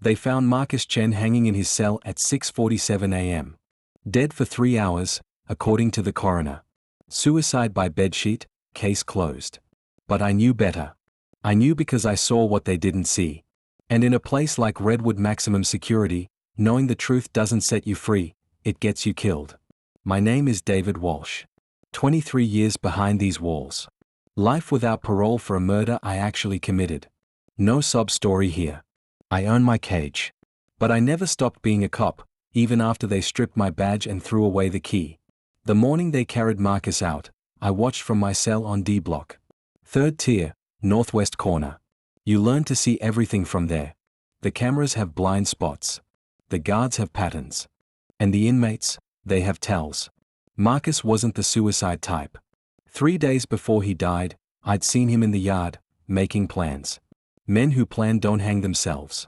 They found Marcus Chen hanging in his cell at 6:47 a.m. Dead for 3 hours, according to the coroner. Suicide by bedsheet, case closed. But I knew better. I knew because I saw what they didn't see. And in a place like Redwood Maximum Security, knowing the truth doesn't set you free, it gets you killed. My name is David Walsh. 23 years behind these walls. Life without parole for a murder I actually committed. No sob story here. I own my cage. But I never stopped being a cop, even after they stripped my badge and threw away the key. The morning they carried Marcus out, I watched from my cell on D block. 3rd tier, northwest corner. You learn to see everything from there. The cameras have blind spots. The guards have patterns. And the inmates, they have tells. Marcus wasn't the suicide type. 3 days before he died, I'd seen him in the yard, making plans. Men who plan don't hang themselves.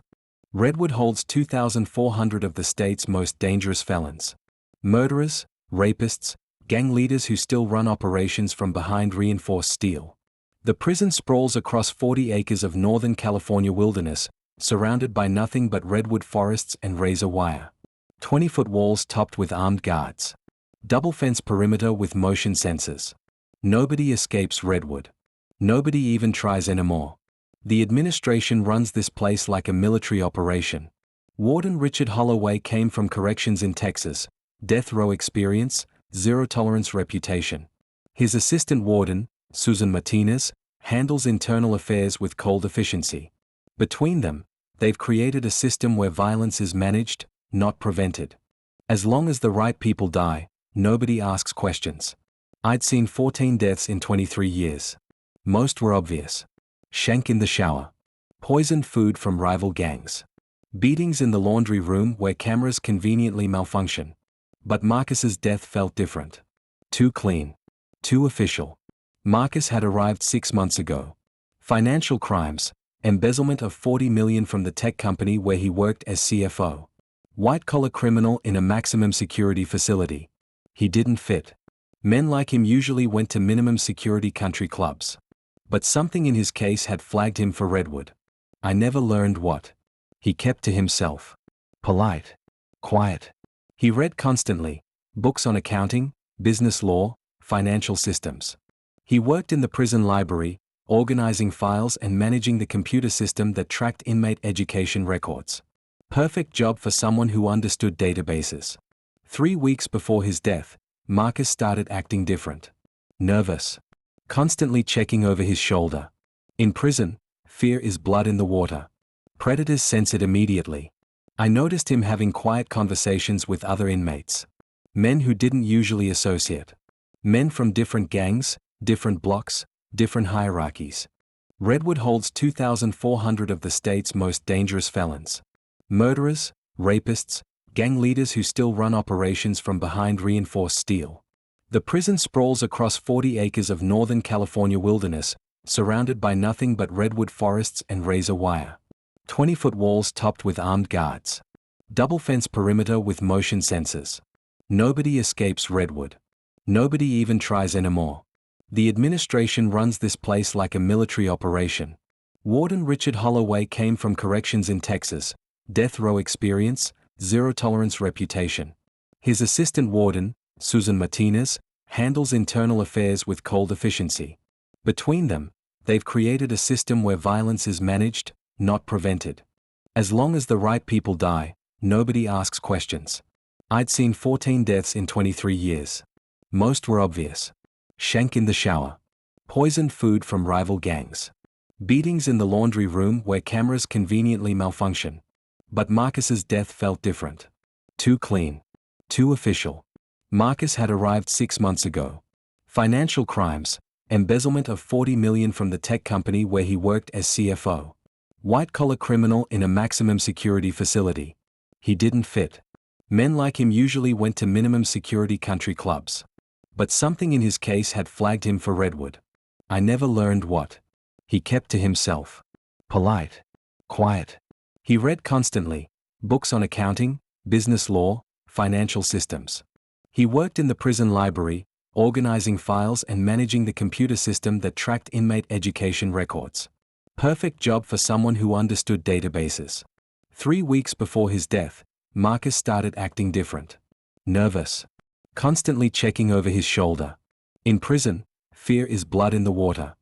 Redwood holds 2,400 of the state's most dangerous felons. Murderers, rapists, gang leaders who still run operations from behind reinforced steel. The prison sprawls across 40 acres of Northern California wilderness, surrounded by nothing but redwood forests and razor wire. 20-foot walls topped with armed guards. Double fence perimeter with motion sensors. Nobody escapes Redwood. Nobody even tries anymore. The administration runs this place like a military operation. Warden Richard Holloway came from corrections in Texas, death row experience, zero-tolerance reputation. His assistant warden, Susan Martinez, handles internal affairs with cold efficiency. Between them, they've created a system where violence is managed, not prevented. As long as the right people die, nobody asks questions. I'd seen 14 deaths in 23 years. Most were obvious. Shank in the shower. Poisoned food from rival gangs. Beatings in the laundry room where cameras conveniently malfunction. But Marcus's death felt different. Too clean. Too official. Marcus had arrived 6 months ago. Financial crimes, embezzlement of $40 million from the tech company where he worked as CFO. White-collar criminal in a maximum security facility. He didn't fit. Men like him usually went to minimum security country clubs. But something in his case had flagged him for Redwood. I never learned what. He kept to himself. Polite. Quiet. He read constantly, books on accounting, business law, financial systems. He worked in the prison library, organizing files and managing the computer system that tracked inmate education records. Perfect job for someone who understood databases. 3 weeks before his death, Marcus started acting different. Nervous. Constantly checking over his shoulder. In prison, fear is blood in the water. Predators sense it immediately. I noticed him having quiet conversations with other inmates. Men who didn't usually associate. Men from different gangs, different blocks, different hierarchies. Redwood holds 2,400 of the state's most dangerous felons. Murderers, rapists, gang leaders who still run operations from behind reinforced steel. The prison sprawls across 40 acres of Northern California wilderness, surrounded by nothing but redwood forests and razor wire. 20-foot walls topped with armed guards. Double fence perimeter with motion sensors. Nobody escapes Redwood. Nobody even tries anymore. The administration runs this place like a military operation. Warden Richard Holloway came from corrections in Texas, death row experience, zero-tolerance reputation. His assistant warden, Susan Martinez, handles internal affairs with cold efficiency. Between them, they've created a system where violence is managed, not prevented. As long as the right people die, nobody asks questions. I'd seen 14 deaths in 23 years. Most were obvious. Shank in the shower. Poisoned food from rival gangs. Beatings in the laundry room where cameras conveniently malfunction. But Marcus's death felt different. Too clean. Too official. Marcus had arrived 6 months ago. Financial crimes, embezzlement of $40 million from the tech company where he worked as CFO. White-collar criminal in a maximum security facility. He didn't fit. Men like him usually went to minimum security country clubs. But something in his case had flagged him for Redwood. I never learned what. He kept to himself. Polite. Quiet. He read constantly, books on accounting, business law, financial systems. He worked in the prison library, organizing files and managing the computer system that tracked inmate education records. Perfect job for someone who understood databases. 3 weeks before his death, Marcus started acting different. Nervous. Constantly checking over his shoulder. In prison, fear is blood in the water.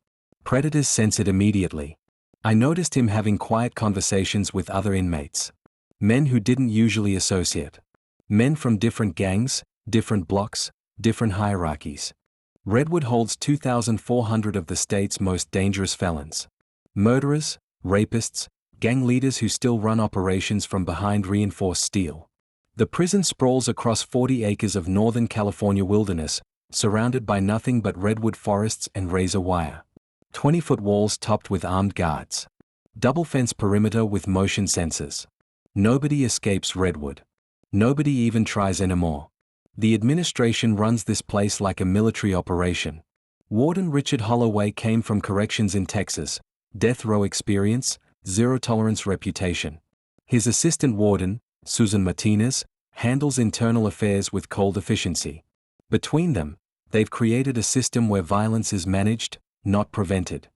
Predators sense it immediately. I noticed him having quiet conversations with other inmates. Men who didn't usually associate. Men from different gangs, different blocks, different hierarchies. Redwood holds 2,400 of the state's most dangerous felons. Murderers, rapists, gang leaders who still run operations from behind reinforced steel. The prison sprawls across 40 acres of Northern California wilderness, surrounded by nothing but redwood forests and razor wire. 20-foot walls topped with armed guards. Double fence perimeter with motion sensors. Nobody escapes Redwood. Nobody even tries anymore. The administration runs this place like a military operation. Warden Richard Holloway came from corrections in Texas, death row experience, zero-tolerance reputation. His assistant warden, Susan Martinez, handles internal affairs with cold efficiency. Between them, they've created a system where violence is managed, not prevented.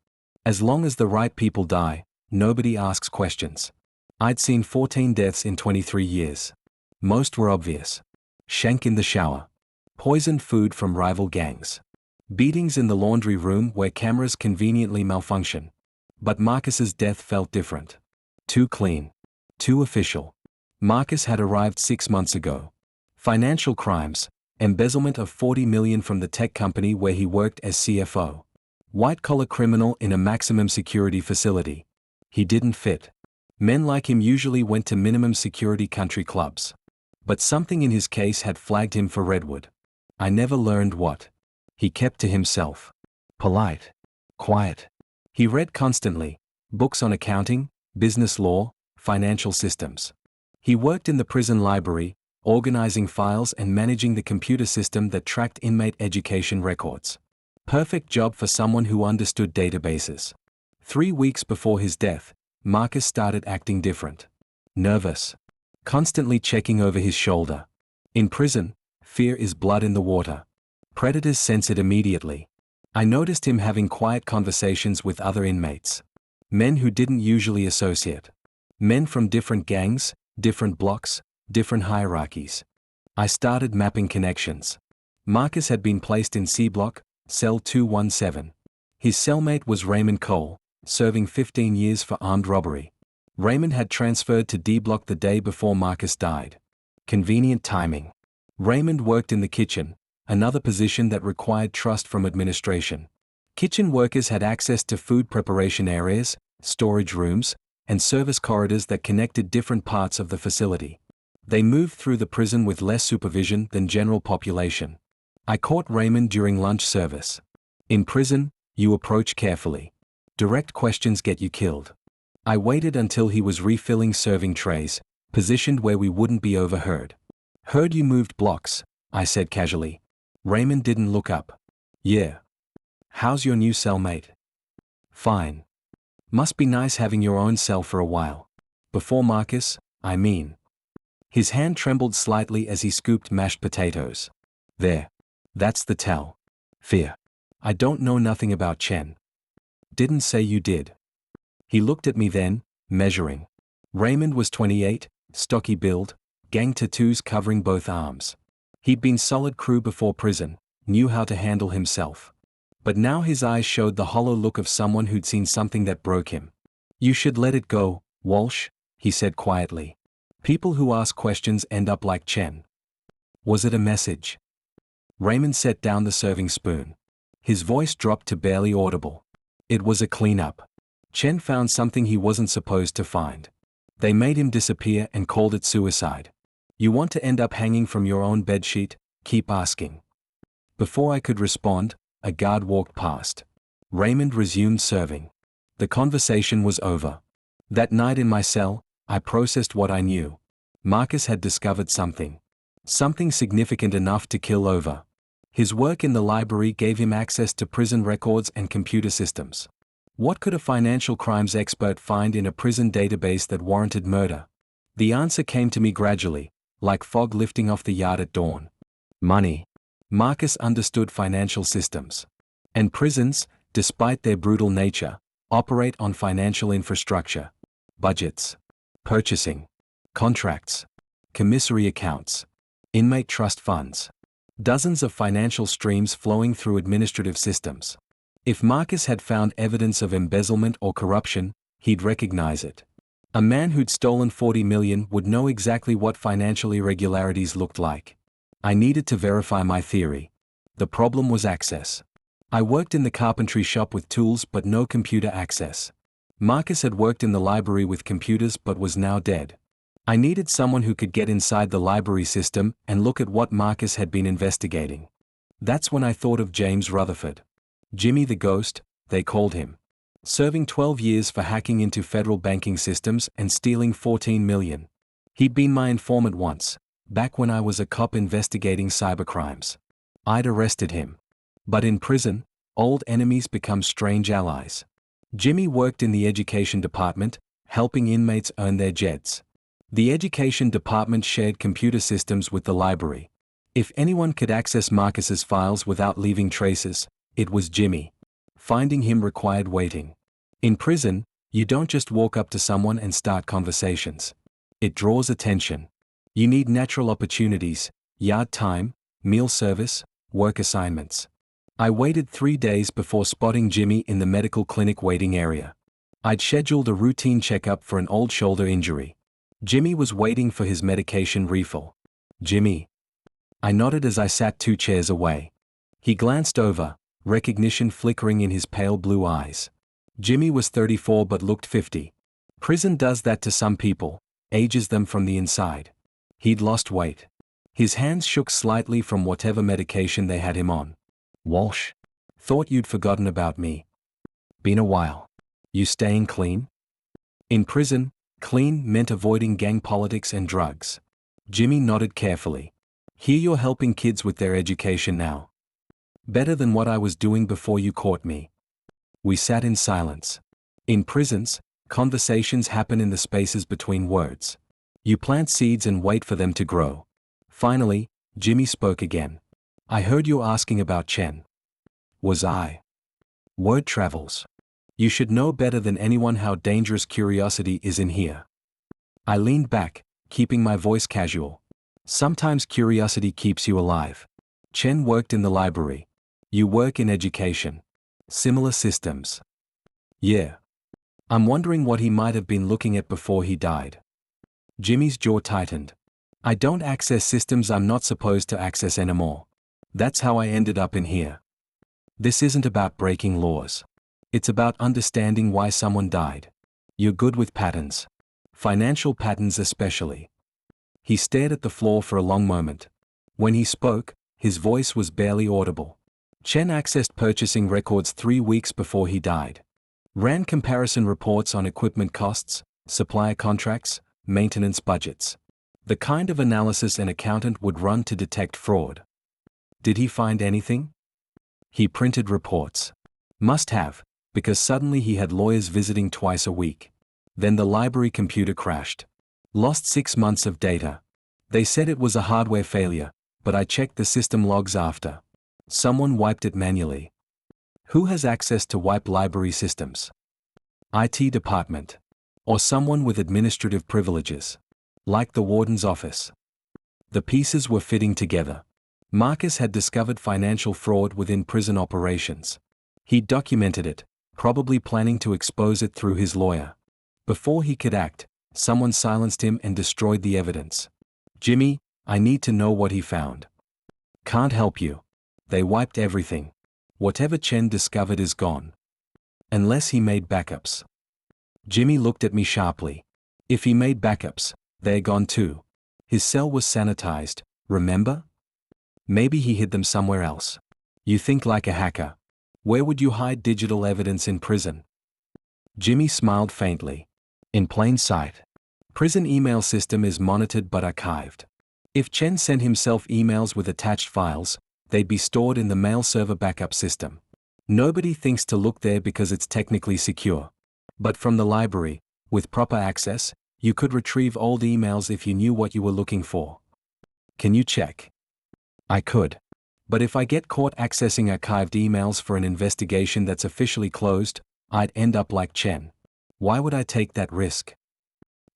As long as the right people die, nobody asks questions. I'd seen 14 deaths in 23 years. Most were obvious. Shank in the shower. Poisoned food from rival gangs. Beatings in the laundry room where cameras conveniently malfunction. But Marcus's death felt different. Too clean. Too official. Marcus had arrived 6 months ago. Financial crimes, embezzlement of $40 million from the tech company where he worked as CFO. White-collar criminal in a maximum security facility. He didn't fit. Men like him usually went to minimum security country clubs. But something in his case had flagged him for Redwood. I never learned what. He kept to himself. Polite. Quiet. He read constantly, books on accounting, business law, financial systems. He worked in the prison library, organizing files and managing the computer system that tracked inmate education records. Perfect job for someone who understood databases. 3 weeks before his death, Marcus started acting different. Nervous. Constantly checking over his shoulder. In prison, fear is blood in the water. Predators sense it immediately. I noticed him having quiet conversations with other inmates. Men who didn't usually associate. Men from different gangs, different blocks, different hierarchies. I started mapping connections. Marcus had been placed in C Block, Cell 217. His cellmate was Raymond Cole, serving 15 years for armed robbery. Raymond had transferred to D Block the day before Marcus died. Convenient timing. Raymond worked in the kitchen, another position that required trust from administration. Kitchen workers had access to food preparation areas, storage rooms, and service corridors that connected different parts of the facility. They moved through the prison with less supervision than general population. I caught Raymond during lunch service. In prison, you approach carefully. Direct questions get you killed. I waited until he was refilling serving trays, positioned where we wouldn't be overheard. Heard you moved blocks, I said casually. Raymond didn't look up. Yeah. How's your new cellmate? Fine. Must be nice having your own cell for a while. Before Marcus, I mean. His hand trembled slightly as he scooped mashed potatoes. There. That's the tell. Fear. I don't know nothing about Chen. Didn't say you did. He looked at me then, measuring. Raymond was 28, stocky build, gang tattoos covering both arms. He'd been solid crew before prison, knew how to handle himself. But now his eyes showed the hollow look of someone who'd seen something that broke him. You should let it go, Walsh, he said quietly. People who ask questions end up like Chen. Was it a message? Raymond set down the serving spoon. His voice dropped to barely audible. It was a cleanup. Chen found something he wasn't supposed to find. They made him disappear and called it suicide. You want to end up hanging from your own bedsheet? Keep asking. Before I could respond, a guard walked past. Raymond resumed serving. The conversation was over. That night in my cell, I processed what I knew. Marcus had discovered something. Something significant enough to kill over. His work in the library gave him access to prison records and computer systems. What could a financial crimes expert find in a prison database that warranted murder? The answer came to me gradually, like fog lifting off the yard at dawn. Money. Marcus understood financial systems. And prisons, despite their brutal nature, operate on financial infrastructure. Budgets. Purchasing. contracts, commissary accounts, inmate trust funds. Dozens of financial streams flowing through administrative systems. If Marcus had found evidence of embezzlement or corruption, he'd recognize it. A man who'd stolen 40 million would know exactly what financial irregularities looked like. I needed to verify my theory. The problem was access. I worked in the carpentry shop with tools but no computer access. Marcus had worked in the library with computers but was now dead. I needed someone who could get inside the library system and look at what Marcus had been investigating. That's when I thought of James Rutherford. Jimmy the Ghost, they called him. Serving 12 years for hacking into federal banking systems and stealing 14 million. He'd been my informant once, back when I was a cop investigating cybercrimes. I'd arrested him. But in prison, old enemies become strange allies. Jimmy worked in the education department, helping inmates earn their JEDs. The education department shared computer systems with the library. If anyone could access Marcus's files without leaving traces, it was Jimmy. Finding him required waiting. In prison, you don't just walk up to someone and start conversations. It draws attention. You need natural opportunities, yard time, meal service, work assignments. I waited 3 days before spotting Jimmy in the medical clinic waiting area. I'd scheduled a routine checkup for an old shoulder injury. Jimmy was waiting for his medication refill. Jimmy. I nodded as I sat 2 chairs away. He glanced over, recognition flickering in his pale blue eyes. Jimmy was 34 but looked 50. Prison does that to some people, ages them from the inside. He'd lost weight. His hands shook slightly from whatever medication they had him on. Walsh. Thought you'd forgotten about me. Been a while. You staying clean? In prison, clean meant avoiding gang politics and drugs. Jimmy nodded carefully. Here you're helping kids with their education now. Better than what I was doing before you caught me. We sat in silence. In prisons, conversations happen in the spaces between words. You plant seeds and wait for them to grow. Finally, Jimmy spoke again. I heard you asking about Chen. Was I? Word travels. You should know better than anyone how dangerous curiosity is in here. I leaned back, keeping my voice casual. Sometimes curiosity keeps you alive. Chen worked in the library. You work in education. Similar systems. Yeah. I'm wondering what he might have been looking at before he died. Jimmy's jaw tightened. I don't access systems I'm not supposed to access anymore. That's how I ended up in here. This isn't about breaking laws. It's about understanding why someone died. You're good with patterns. Financial patterns especially. He stared at the floor for a long moment. When he spoke, his voice was barely audible. Chen accessed purchasing records 3 weeks before he died. Ran comparison reports on equipment costs, supplier contracts, maintenance budgets. The kind of analysis an accountant would run to detect fraud. Did he find anything? He printed reports. Must have, because suddenly he had lawyers visiting twice a week. Then the library computer crashed. Lost 6 months of data. They said it was a hardware failure, but I checked the system logs after. Someone wiped it manually. Who has access to wipe library systems? IT department. Or someone with administrative privileges. Like the warden's office. The pieces were fitting together. Marcus had discovered financial fraud within prison operations. He documented it, probably planning to expose it through his lawyer. Before he could act, someone silenced him and destroyed the evidence. Jimmy, I need to know what he found. Can't help you. They wiped everything. Whatever Chen discovered is gone. Unless he made backups. Jimmy looked at me sharply. If he made backups, they're gone too. His cell was sanitized, remember? Maybe he hid them somewhere else. You think like a hacker. Where would you hide digital evidence in prison? Jimmy smiled faintly. In plain sight. Prison email system is monitored but archived. If Chen sent himself emails with attached files, they'd be stored in the mail server backup system. Nobody thinks to look there because it's technically secure. But from the library, with proper access, you could retrieve old emails if you knew what you were looking for. Can you check? I could. But if I get caught accessing archived emails for an investigation that's officially closed, I'd end up like Chen. Why would I take that risk?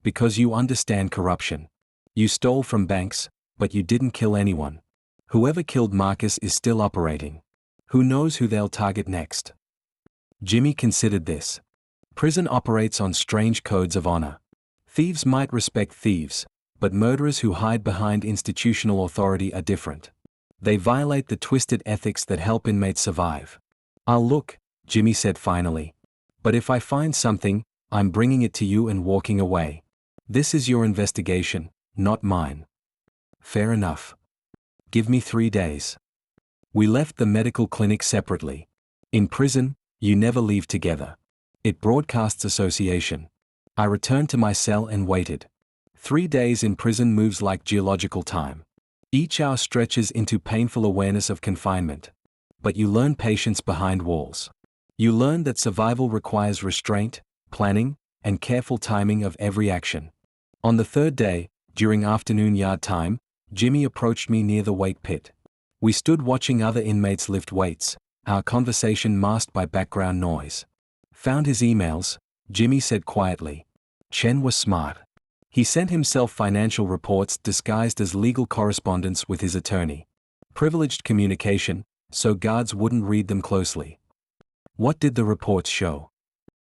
Because you understand corruption. You stole from banks, but you didn't kill anyone. Whoever killed Marcus is still operating. Who knows who they'll target next? Jimmy considered this. Prison operates on strange codes of honor. Thieves might respect thieves, but murderers who hide behind institutional authority are different. They violate the twisted ethics that help inmates survive. I'll look, Jimmy said finally. But if I find something, I'm bringing it to you and walking away. This is your investigation, not mine. Fair enough. Give me 3 days. We left the medical clinic separately. In prison, you never leave together. It broadcasts association. I returned to my cell and waited. 3 days in prison moves like geological time. Each hour stretches into painful awareness of confinement. But you learn patience behind walls. You learn that survival requires restraint, planning, and careful timing of every action. On the 3rd day, during afternoon yard time, Jimmy approached me near the weight pit. We stood watching other inmates lift weights, our conversation masked by background noise. Found his emails, Jimmy said quietly. Chen was smart. He sent himself financial reports disguised as legal correspondence with his attorney. Privileged communication, so guards wouldn't read them closely. What did the reports show?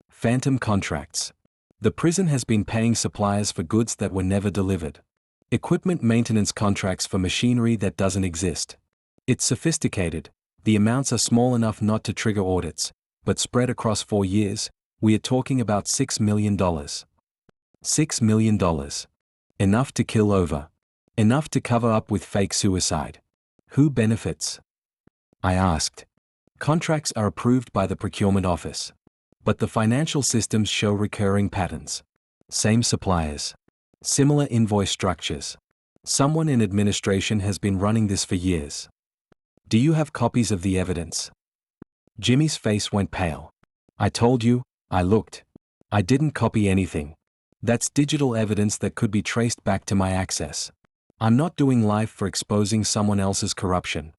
Phantom contracts. The prison has been paying suppliers for goods that were never delivered. Equipment maintenance contracts for machinery that doesn't exist. It's sophisticated. The amounts are small enough not to trigger audits, but spread across 4 years, we are talking about $6 million. $6 million. Enough to kill over. Enough to cover up with fake suicide. Who benefits? I asked. Contracts are approved by the procurement office. But the financial systems show recurring patterns. Same suppliers. Similar invoice structures. Someone in administration has been running this for years. Do you have copies of the evidence? Jimmy's face went pale. I told you, I looked. I didn't copy anything. That's digital evidence that could be traced back to my access. I'm not doing life for exposing someone else's corruption.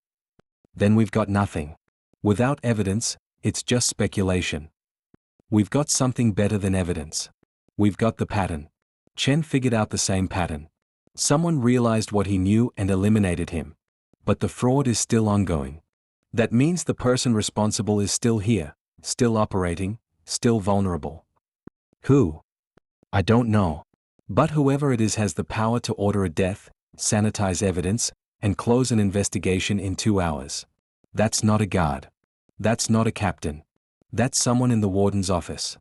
Then we've got nothing. Without evidence, it's just speculation. We've got something better than evidence. We've got the pattern. Chen figured out the same pattern. Someone realized what he knew and eliminated him. But the fraud is still ongoing. That means the person responsible is still here, still operating, still vulnerable. Who? I don't know. But whoever it is has the power to order a death, sanitize evidence, and close an investigation in 2 hours. That's not a guard. That's not a captain. That's someone in the warden's office.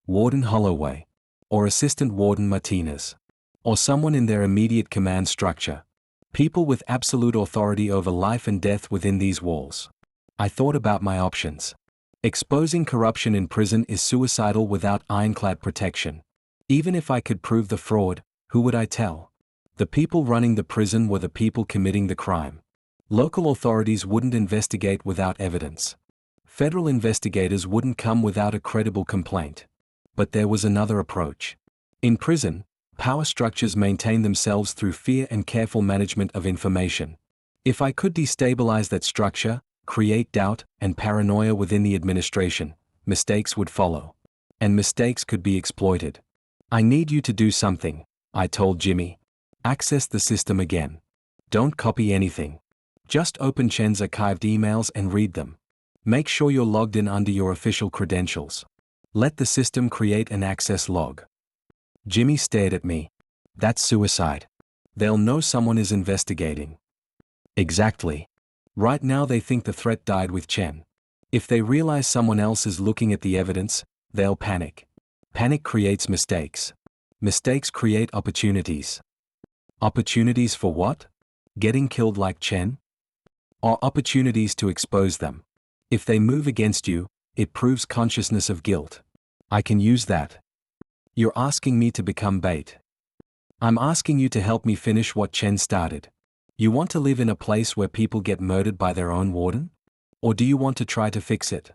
Warden Holloway. Or Assistant Warden Martinez. Or someone in their immediate command structure. People with absolute authority over life and death within these walls. I thought about my options. Exposing corruption in prison is suicidal without ironclad protection. Even if I could prove the fraud, who would I tell? The people running the prison were the people committing the crime. Local authorities wouldn't investigate without evidence. Federal investigators wouldn't come without a credible complaint. But there was another approach. In prison, power structures maintain themselves through fear and careful management of information. If I could destabilize that structure, create doubt and paranoia within the administration, mistakes would follow. And mistakes could be exploited. I need you to do something, I told Jimmy. Access the system again. Don't copy anything. Just open Chen's archived emails and read them. Make sure you're logged in under your official credentials. Let the system create an access log. Jimmy stared at me. That's suicide. They'll know someone is investigating. Exactly. Right now they think the threat died with Chen. If they realize someone else is looking at the evidence, they'll panic. Panic creates mistakes. Mistakes create opportunities. Opportunities for what? Getting killed like Chen? Or opportunities to expose them? If they move against you, it proves consciousness of guilt. I can use that. You're asking me to become bait. I'm asking you to help me finish what Chen started. You want to live in a place where people get murdered by their own warden? Or do you want to try to fix it?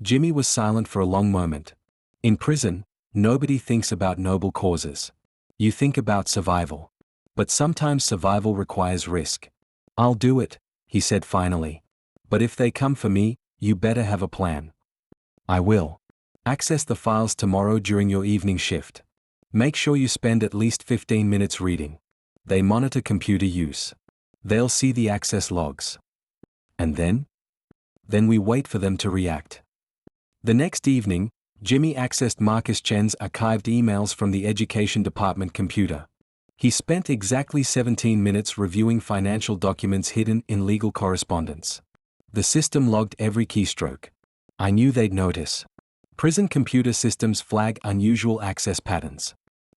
Jimmy was silent for a long moment. In prison, nobody thinks about noble causes. You think about survival. But sometimes survival requires risk. I'll do it, he said finally. But if they come for me, you better have a plan. I will. Access the files tomorrow during your evening shift. Make sure you spend at least 15 minutes reading. They monitor computer use. They'll see the access logs. And then? Then we wait for them to react. The next evening, Jimmy accessed Marcus Chen's archived emails from the Education Department computer. He spent exactly 17 minutes reviewing financial documents hidden in legal correspondence. The system logged every keystroke. I knew they'd notice. Prison computer systems flag unusual access patterns.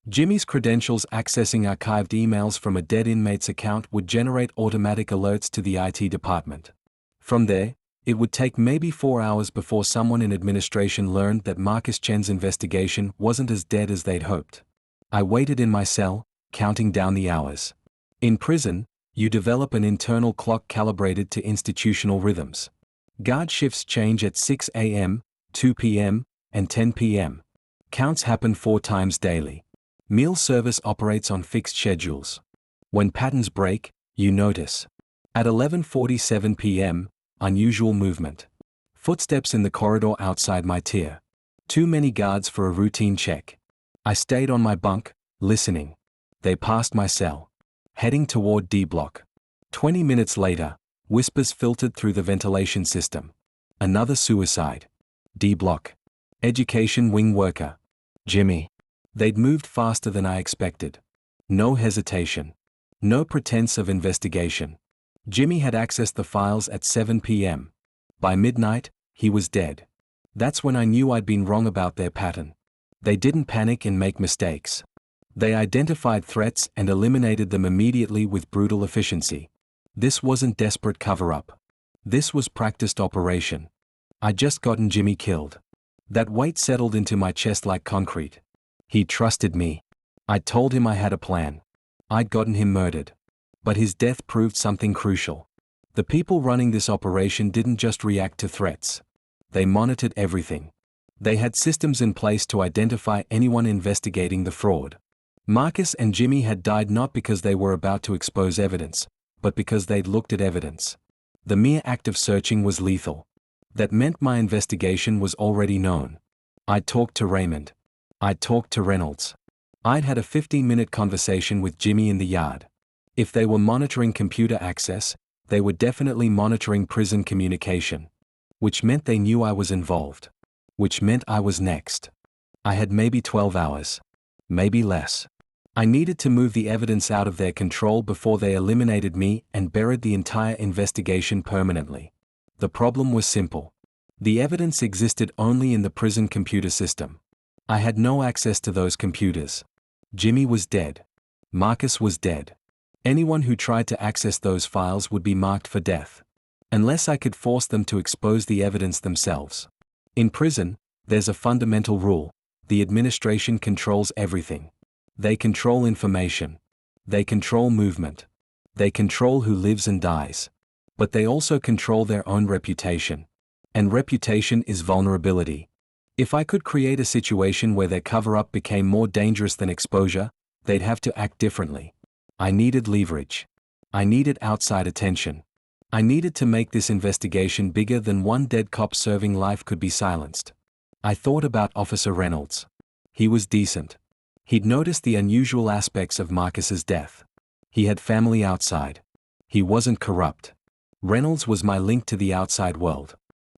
Jimmy's credentials accessing archived emails from a dead inmate's account would generate automatic alerts to the IT department. From there, it would take maybe 4 hours before someone in administration learned that Marcus Chen's investigation wasn't as dead as they'd hoped. I waited in my cell, counting down the hours. In prison, you develop an internal clock calibrated to institutional rhythms. Guard shifts change at 6 a.m., 2 p.m., and 10 p.m. Counts happen 4 times daily. Meal service operates on fixed schedules. When patterns break, you notice. At 11:47 p.m., unusual movement. Footsteps in the corridor outside my tier. Too many guards for a routine check. I stayed on my bunk, listening. They passed my cell. Heading toward D block. 20 minutes later, whispers filtered through the ventilation system. Another suicide. D block. Education wing worker. Jimmy. They'd moved faster than I expected. No hesitation. No pretense of investigation. Jimmy had accessed the files at 7 p.m. By midnight, he was dead. That's when I knew I'd been wrong about their pattern. They didn't panic and make mistakes. They identified threats and eliminated them immediately with brutal efficiency. This wasn't desperate cover-up. This was practiced operation. I'd just gotten Jimmy killed. That weight settled into my chest like concrete. He trusted me. I'd told him I had a plan. I'd gotten him murdered. But his death proved something crucial. The people running this operation didn't just react to threats. They monitored everything. They had systems in place to identify anyone investigating the fraud. Marcus and Jimmy had died not because they were about to expose evidence, but because they'd looked at evidence. The mere act of searching was lethal. That meant my investigation was already known. I'd talked to Raymond. I'd talked to Reynolds. I'd had a 15-minute conversation with Jimmy in the yard. If they were monitoring computer access, they were definitely monitoring prison communication. Which meant they knew I was involved. Which meant I was next. I had maybe 12 hours. Maybe less. I needed to move the evidence out of their control before they eliminated me and buried the entire investigation permanently. The problem was simple. The evidence existed only in the prison computer system. I had no access to those computers. Jimmy was dead. Marcus was dead. Anyone who tried to access those files would be marked for death. Unless I could force them to expose the evidence themselves. In prison, there's a fundamental rule: the administration controls everything. They control information. They control movement. They control who lives and dies. But they also control their own reputation. And reputation is vulnerability. If I could create a situation where their cover-up became more dangerous than exposure, they'd have to act differently. I needed leverage. I needed outside attention. I needed to make this investigation bigger than one dead cop serving life could be silenced. I thought about Officer Reynolds. He was decent. He'd noticed the unusual aspects of Marcus's death. He had family outside. He wasn't corrupt. Reynolds was my link to the outside world.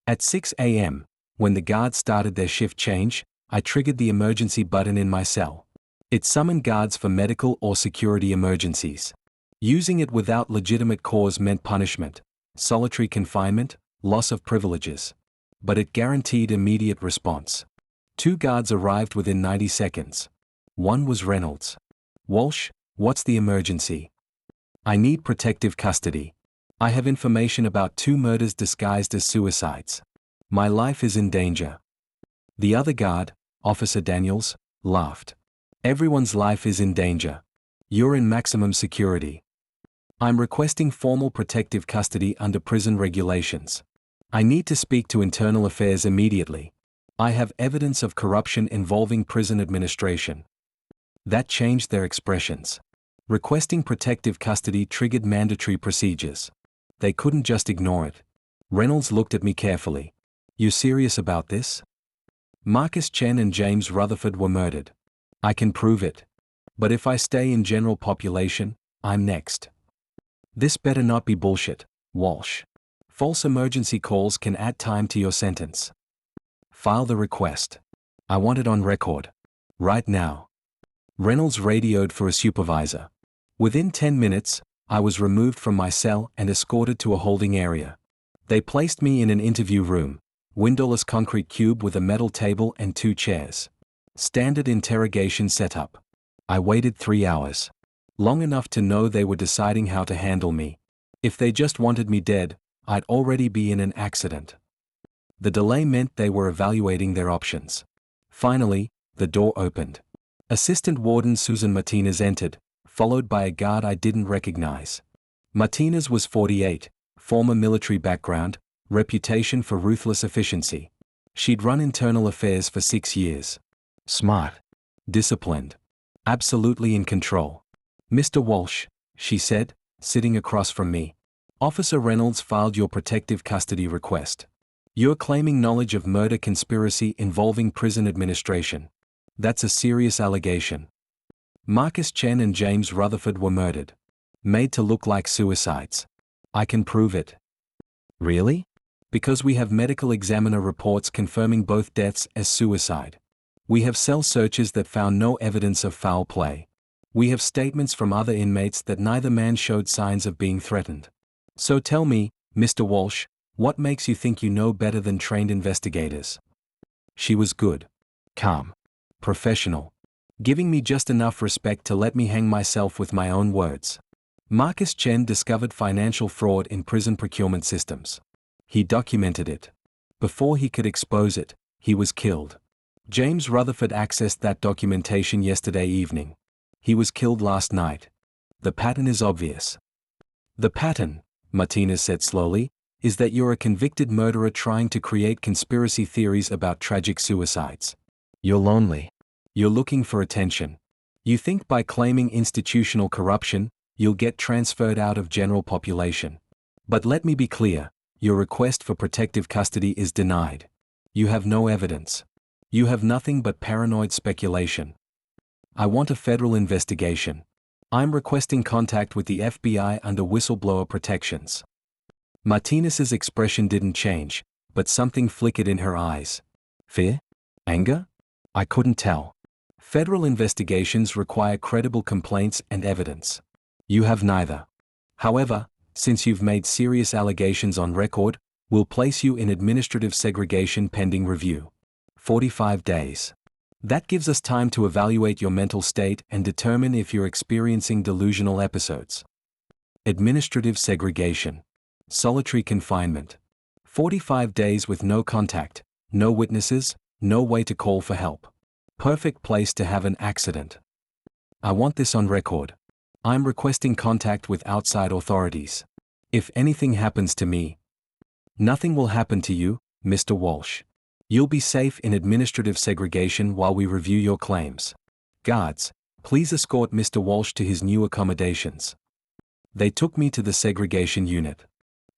At 6 a.m., when the guards started their shift change, I triggered the emergency button in my cell. It summoned guards for medical or security emergencies. Using it without legitimate cause meant punishment, solitary confinement, loss of privileges. But it guaranteed immediate response. 2 guards arrived within 90 seconds. One was Reynolds. Walsh, what's the emergency? I need protective custody. I have information about 2 murders disguised as suicides. My life is in danger. The other guard, Officer Daniels, laughed. Everyone's life is in danger. You're in maximum security. I'm requesting formal protective custody under prison regulations. I need to speak to Internal Affairs immediately. I have evidence of corruption involving prison administration. That changed their expressions. Requesting protective custody triggered mandatory procedures. They couldn't just ignore it. Reynolds looked at me carefully. You serious about this? Marcus Chen and James Rutherford were murdered. I can prove it. But if I stay in general population, I'm next. This better not be bullshit, Walsh. False emergency calls can add time to your sentence. File the request. I want it on record. Right now. Reynolds radioed for a supervisor. Within 10 minutes, I was removed from my cell and escorted to a holding area. They placed me in an interview room, windowless concrete cube with a metal table and 2 chairs. Standard interrogation setup. I waited 3 hours. Long enough to know they were deciding how to handle me. If they just wanted me dead, I'd already be in an accident. The delay meant they were evaluating their options. Finally, the door opened. Assistant Warden Susan Martinez entered, followed by a guard I didn't recognize. Martinez was 48, former military background, reputation for ruthless efficiency. She'd run internal affairs for 6 years. Smart. Disciplined. Absolutely in control. Mr. Walsh, she said, sitting across from me. Officer Reynolds filed your protective custody request. You're claiming knowledge of murder conspiracy involving prison administration. That's a serious allegation. Marcus Chen and James Rutherford were murdered. Made to look like suicides. I can prove it. Really? Because we have medical examiner reports confirming both deaths as suicide. We have cell searches that found no evidence of foul play. We have statements from other inmates that neither man showed signs of being threatened. So tell me, Mr. Walsh, what makes you think you know better than trained investigators? She was good. Calm. Professional. Giving me just enough respect to let me hang myself with my own words. Marcus Chen discovered financial fraud in prison procurement systems. He documented it. Before he could expose it, he was killed. James Rutherford accessed that documentation yesterday evening. He was killed last night. The pattern is obvious. The pattern, Martinez said slowly, is that you're a convicted murderer trying to create conspiracy theories about tragic suicides. You're lonely. You're looking for attention. You think by claiming institutional corruption, you'll get transferred out of general population. But let me be clear, your request for protective custody is denied. You have no evidence. You have nothing but paranoid speculation. I want a federal investigation. I'm requesting contact with the FBI under whistleblower protections. Martinez's expression didn't change, but something flickered in her eyes. Fear? Anger? I couldn't tell. Federal investigations require credible complaints and evidence. You have neither. However, since you've made serious allegations on record, we'll place you in administrative segregation pending review. 45 days. That gives us time to evaluate your mental state and determine if you're experiencing delusional episodes. Administrative segregation. Solitary confinement. 45 days with no contact, no witnesses, no way to call for help. Perfect place to have an accident. I want this on record. I'm requesting contact with outside authorities. If anything happens to me, nothing will happen to you, Mr. Walsh. You'll be safe in administrative segregation while we review your claims. Guards, please escort Mr. Walsh to his new accommodations. They took me to the segregation unit.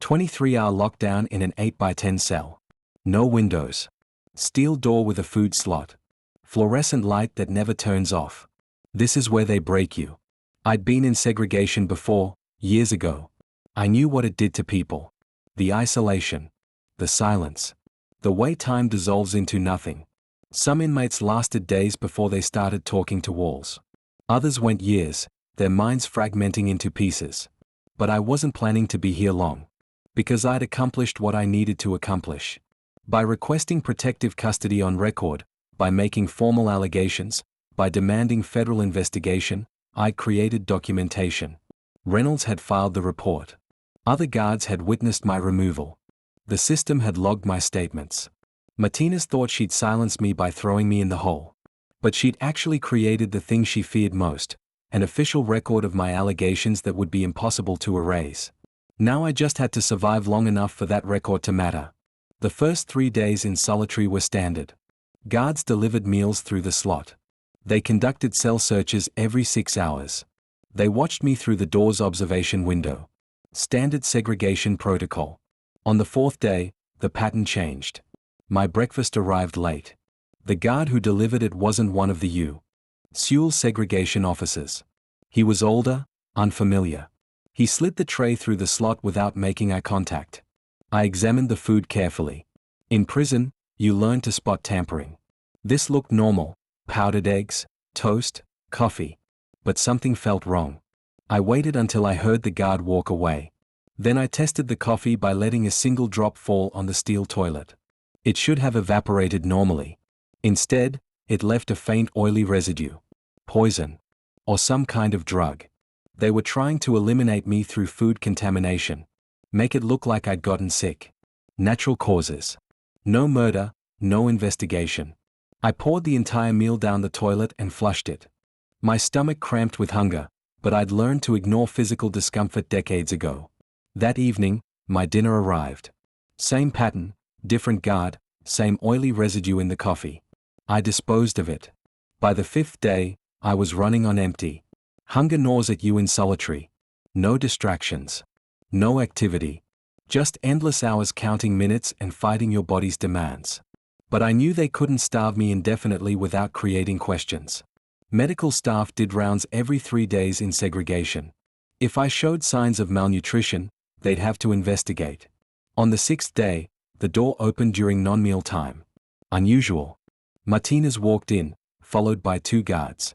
23-hour lockdown in an 8x10 cell. No windows. Steel door with a food slot. Fluorescent light that never turns off. This is where they break you. I'd been in segregation before, years ago. I knew what it did to people. The isolation. The silence. The way time dissolves into nothing. Some inmates lasted days before they started talking to walls. Others went years, their minds fragmenting into pieces. But I wasn't planning to be here long. Because I'd accomplished what I needed to accomplish. By requesting protective custody on record, by making formal allegations, by demanding federal investigation, I'd created documentation. Reynolds had filed the report. Other guards had witnessed my removal. The system had logged my statements. Martinez thought she'd silence me by throwing me in the hole. But she'd actually created the thing she feared most, an official record of my allegations that would be impossible to erase. Now I just had to survive long enough for that record to matter. The first 3 days in solitary were standard. Guards delivered meals through the slot. They conducted cell searches every 6 hours. They watched me through the door's observation window. Standard segregation protocol. On the 4th day, the pattern changed. My breakfast arrived late. The guard who delivered it wasn't one of the Sewell segregation officers. He was older, unfamiliar. He slid the tray through the slot without making eye contact. I examined the food carefully. In prison, you learn to spot tampering. This looked normal: powdered eggs, toast, coffee. But something felt wrong. I waited until I heard the guard walk away. Then I tested the coffee by letting a single drop fall on the steel toilet. It should have evaporated normally. Instead, it left a faint oily residue. Poison. Or some kind of drug. They were trying to eliminate me through food contamination. Make it look like I'd gotten sick. Natural causes. No murder, no investigation. I poured the entire meal down the toilet and flushed it. My stomach cramped with hunger, but I'd learned to ignore physical discomfort decades ago. That evening, my dinner arrived. Same pattern, different guard, same oily residue in the coffee. I disposed of it. By the 5th day, I was running on empty. Hunger gnaws at you in solitary. No distractions. No activity. Just endless hours counting minutes and fighting your body's demands. But I knew they couldn't starve me indefinitely without creating questions. Medical staff did rounds every 3 days in segregation. If I showed signs of malnutrition, they'd have to investigate. On the 6th day, the door opened during non-meal time. Unusual. Martinez walked in, followed by 2 guards.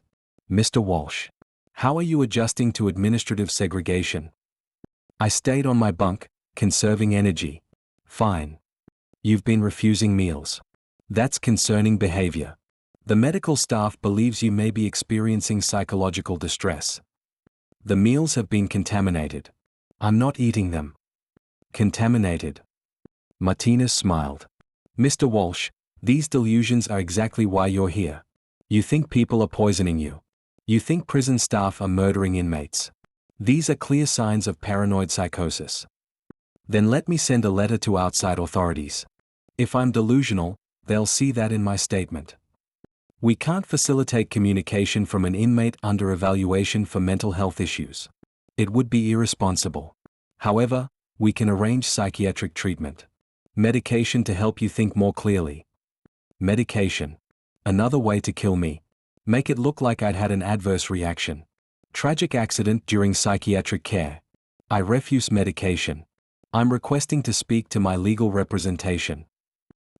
"Mr. Walsh. How are you adjusting to administrative segregation?" I stayed on my bunk, conserving energy. "Fine. You've been refusing meals. That's concerning behavior. The medical staff believes you may be experiencing psychological distress. The meals have been contaminated. I'm not eating them." "Contaminated?" Martinez smiled. "Mr. Walsh, these delusions are exactly why you're here. You think people are poisoning you. You think prison staff are murdering inmates. These are clear signs of paranoid psychosis. Then let me send a letter to outside authorities. If I'm delusional, they'll see that in my statement. We can't facilitate communication from an inmate under evaluation for mental health issues. It would be irresponsible. However, we can arrange psychiatric treatment. Medication to help you think more clearly." Medication. Another way to kill me. Make it look like I'd had an adverse reaction. Tragic accident during psychiatric care. I refuse medication. I'm requesting to speak to my legal representation.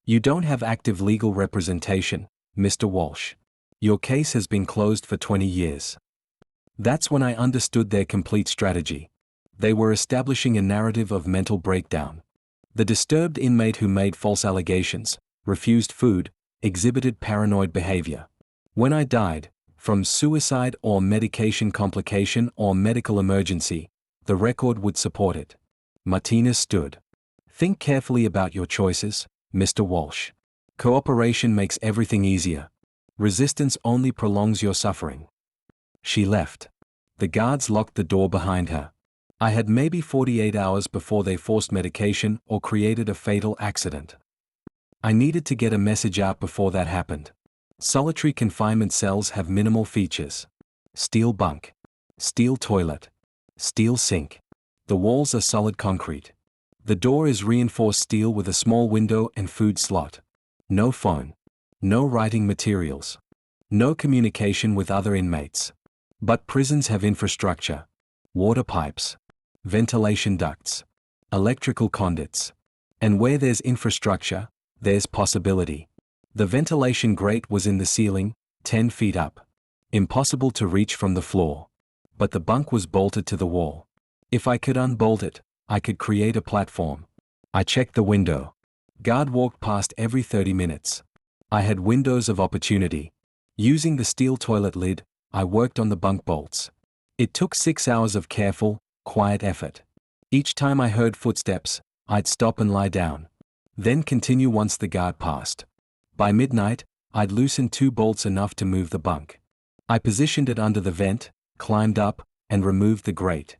You don't have active legal representation, Mr. Walsh. Your case has been closed for 20 years. That's when I understood their complete strategy. They were establishing a narrative of mental breakdown. The disturbed inmate who made false allegations, refused food, exhibited paranoid behavior. When I died, from suicide or medication complication or medical emergency, the record would support it. Martinez stood. "Think carefully about your choices, Mr. Walsh. Cooperation makes everything easier. Resistance only prolongs your suffering." She left. The guards locked the door behind her. I had maybe 48 hours before they forced medication or created a fatal accident. I needed to get a message out before that happened. Solitary confinement cells have minimal features. Steel bunk. Steel toilet. Steel sink. The walls are solid concrete. The door is reinforced steel with a small window and food slot. No phone. No writing materials. No communication with other inmates. But prisons have infrastructure. Water pipes. Ventilation ducts. Electrical conduits. And where there's infrastructure, there's possibility. The ventilation grate was in the ceiling, 10 feet up. Impossible to reach from the floor. But the bunk was bolted to the wall. If I could unbolt it, I could create a platform. I checked the window. Guard walked past every 30 minutes. I had windows of opportunity. Using the steel toilet lid, I worked on the bunk bolts. It took 6 hours of careful, quiet effort. Each time I heard footsteps, I'd stop and lie down. Then continue once the guard passed. By midnight, I'd loosened 2 bolts enough to move the bunk. I positioned it under the vent, climbed up, and removed the grate.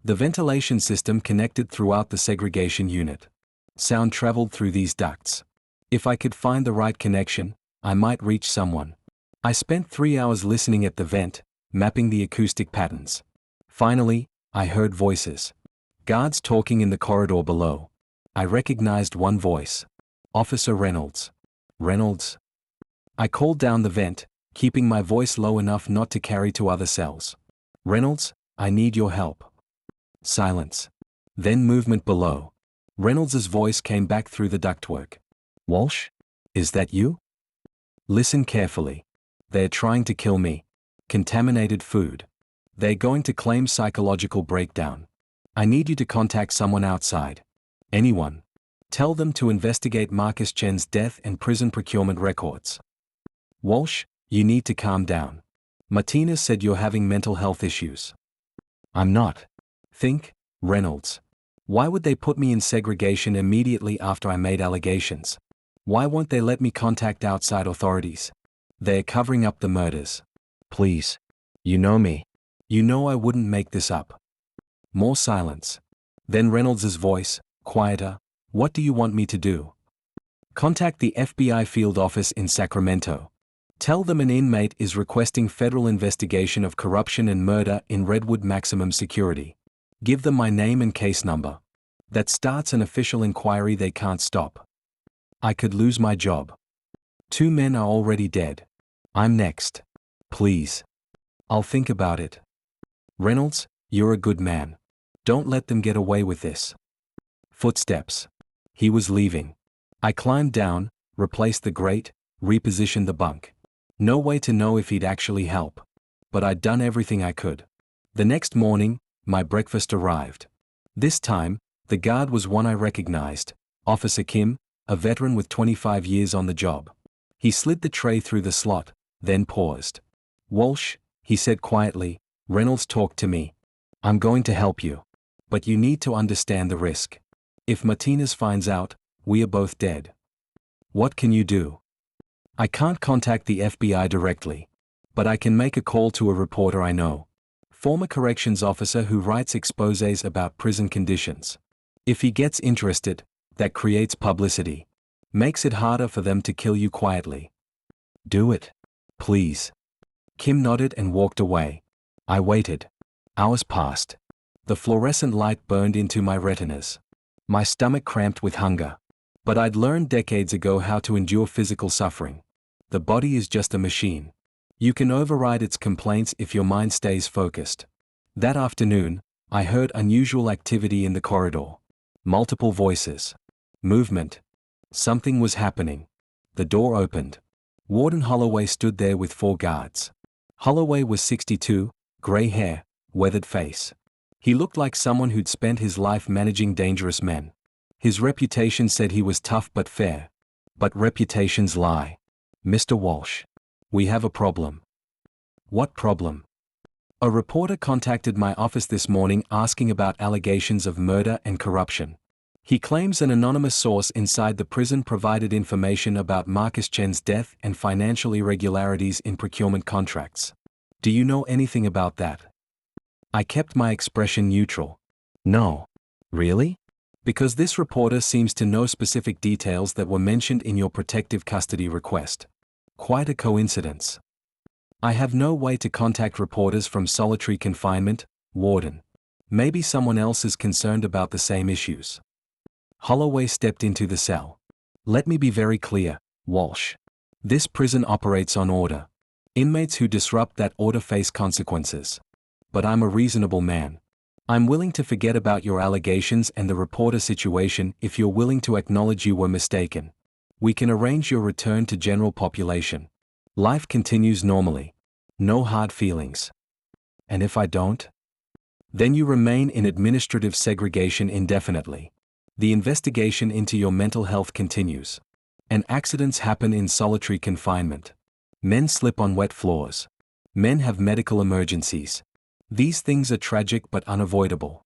The ventilation system connected throughout the segregation unit. Sound traveled through these ducts. If I could find the right connection, I might reach someone. I spent 3 hours listening at the vent, mapping the acoustic patterns. Finally, I heard voices. Guards talking in the corridor below. I recognized one voice. Officer Reynolds. Reynolds? I called down the vent, keeping my voice low enough not to carry to other cells. Reynolds, I need your help. Silence. Then movement below. Reynolds's voice came back through the ductwork. Walsh? Is that you? Listen carefully. They're trying to kill me. Contaminated food. They're going to claim psychological breakdown. I need you to contact someone outside. Anyone. Tell them to investigate Marcus Chen's death and prison procurement records. Walsh, you need to calm down. Martinez said you're having mental health issues. I'm not. Think, Reynolds. Why would they put me in segregation immediately after I made allegations? Why won't they let me contact outside authorities? They're covering up the murders. Please. You know me. You know I wouldn't make this up. More silence. Then Reynolds's voice, quieter. What do you want me to do? Contact the FBI field office in Sacramento. Tell them an inmate is requesting federal investigation of corruption and murder in Redwood Maximum Security. Give them my name and case number. That starts an official inquiry they can't stop. I could lose my job. 2 men are already dead. I'm next. Please. I'll think about it. Reynolds, you're a good man. Don't let them get away with this. Footsteps. He was leaving. I climbed down, replaced the grate, repositioned the bunk. No way to know if he'd actually help. But I'd done everything I could. The next morning, my breakfast arrived. This time, the guard was one I recognized, Officer Kim, a veteran with 25 years on the job. He slid the tray through the slot, then paused. Walsh, he said quietly, Reynolds talked to me. I'm going to help you. But you need to understand the risk. If Martinez finds out, we are both dead. What can you do? I can't contact the FBI directly. But I can make a call to a reporter I know. Former corrections officer who writes exposés about prison conditions. If he gets interested, that creates publicity. Makes it harder for them to kill you quietly. Do it. Please. Kim nodded and walked away. I waited. Hours passed. The fluorescent light burned into my retinas. My stomach cramped with hunger. But I'd learned decades ago how to endure physical suffering. The body is just a machine. You can override its complaints if your mind stays focused. That afternoon, I heard unusual activity in the corridor. Multiple voices. Movement. Something was happening. The door opened. Warden Holloway stood there with 4 guards. Holloway was 62, gray hair, weathered face. He looked like someone who'd spent his life managing dangerous men. His reputation said he was tough but fair. But reputations lie. Mr. Walsh. We have a problem. What problem? A reporter contacted my office this morning asking about allegations of murder and corruption. He claims an anonymous source inside the prison provided information about Marcus Chen's death and financial irregularities in procurement contracts. Do you know anything about that? I kept my expression neutral. No. Really? Because this reporter seems to know specific details that were mentioned in your protective custody request. Quite a coincidence. I have no way to contact reporters from solitary confinement, warden. Maybe someone else is concerned about the same issues. Holloway stepped into the cell. Let me be very clear, Walsh. This prison operates on order. Inmates who disrupt that order face consequences. But I'm a reasonable man. I'm willing to forget about your allegations and the reporter situation if you're willing to acknowledge you were mistaken. We can arrange your return to general population. Life continues normally. No hard feelings. And if I don't? Then you remain in administrative segregation indefinitely. The investigation into your mental health continues. And accidents happen in solitary confinement. Men slip on wet floors. Men have medical emergencies. These things are tragic but unavoidable.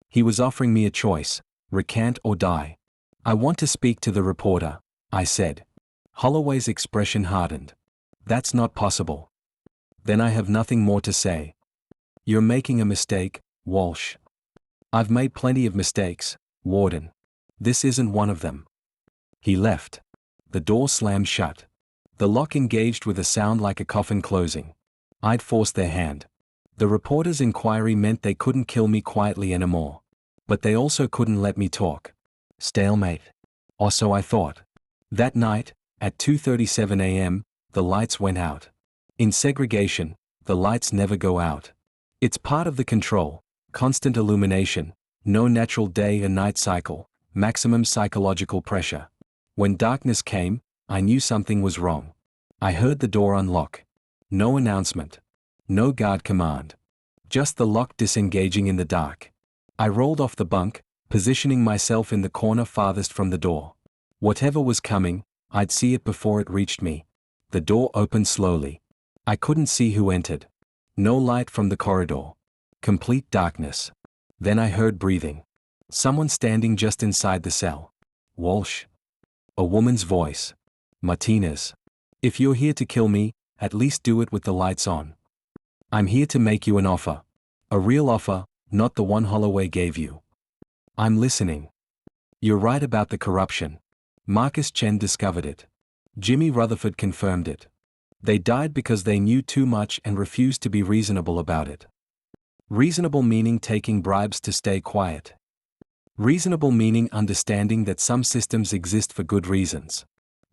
He was offering me a choice, recant or die. I want to speak to the reporter, I said. Holloway's expression hardened. That's not possible. Then I have nothing more to say. You're making a mistake, Walsh. I've made plenty of mistakes, Warden. This isn't one of them. He left. The door slammed shut. The lock engaged with a sound like a coffin closing. I'd forced their hand. The reporter's inquiry meant they couldn't kill me quietly anymore. But they also couldn't let me talk. Stalemate. Or so I thought. That night, at 2:37 a.m., the lights went out. In segregation, the lights never go out. It's part of the control, constant illumination, no natural day and night cycle, maximum psychological pressure. When darkness came, I knew something was wrong. I heard the door unlock. No announcement. No guard command. Just the lock disengaging in the dark. I rolled off the bunk, positioning myself in the corner farthest from the door. Whatever was coming, I'd see it before it reached me. The door opened slowly. I couldn't see who entered. No light from the corridor. Complete darkness. Then I heard breathing. Someone standing just inside the cell. Walsh. A woman's voice. Martinez. If you're here to kill me, at least do it with the lights on. I'm here to make you an offer. A real offer, not the one Holloway gave you. I'm listening. You're right about the corruption. Marcus Chen discovered it. Jimmy Rutherford confirmed it. They died because they knew too much and refused to be reasonable about it. Reasonable meaning taking bribes to stay quiet. Reasonable meaning understanding that some systems exist for good reasons.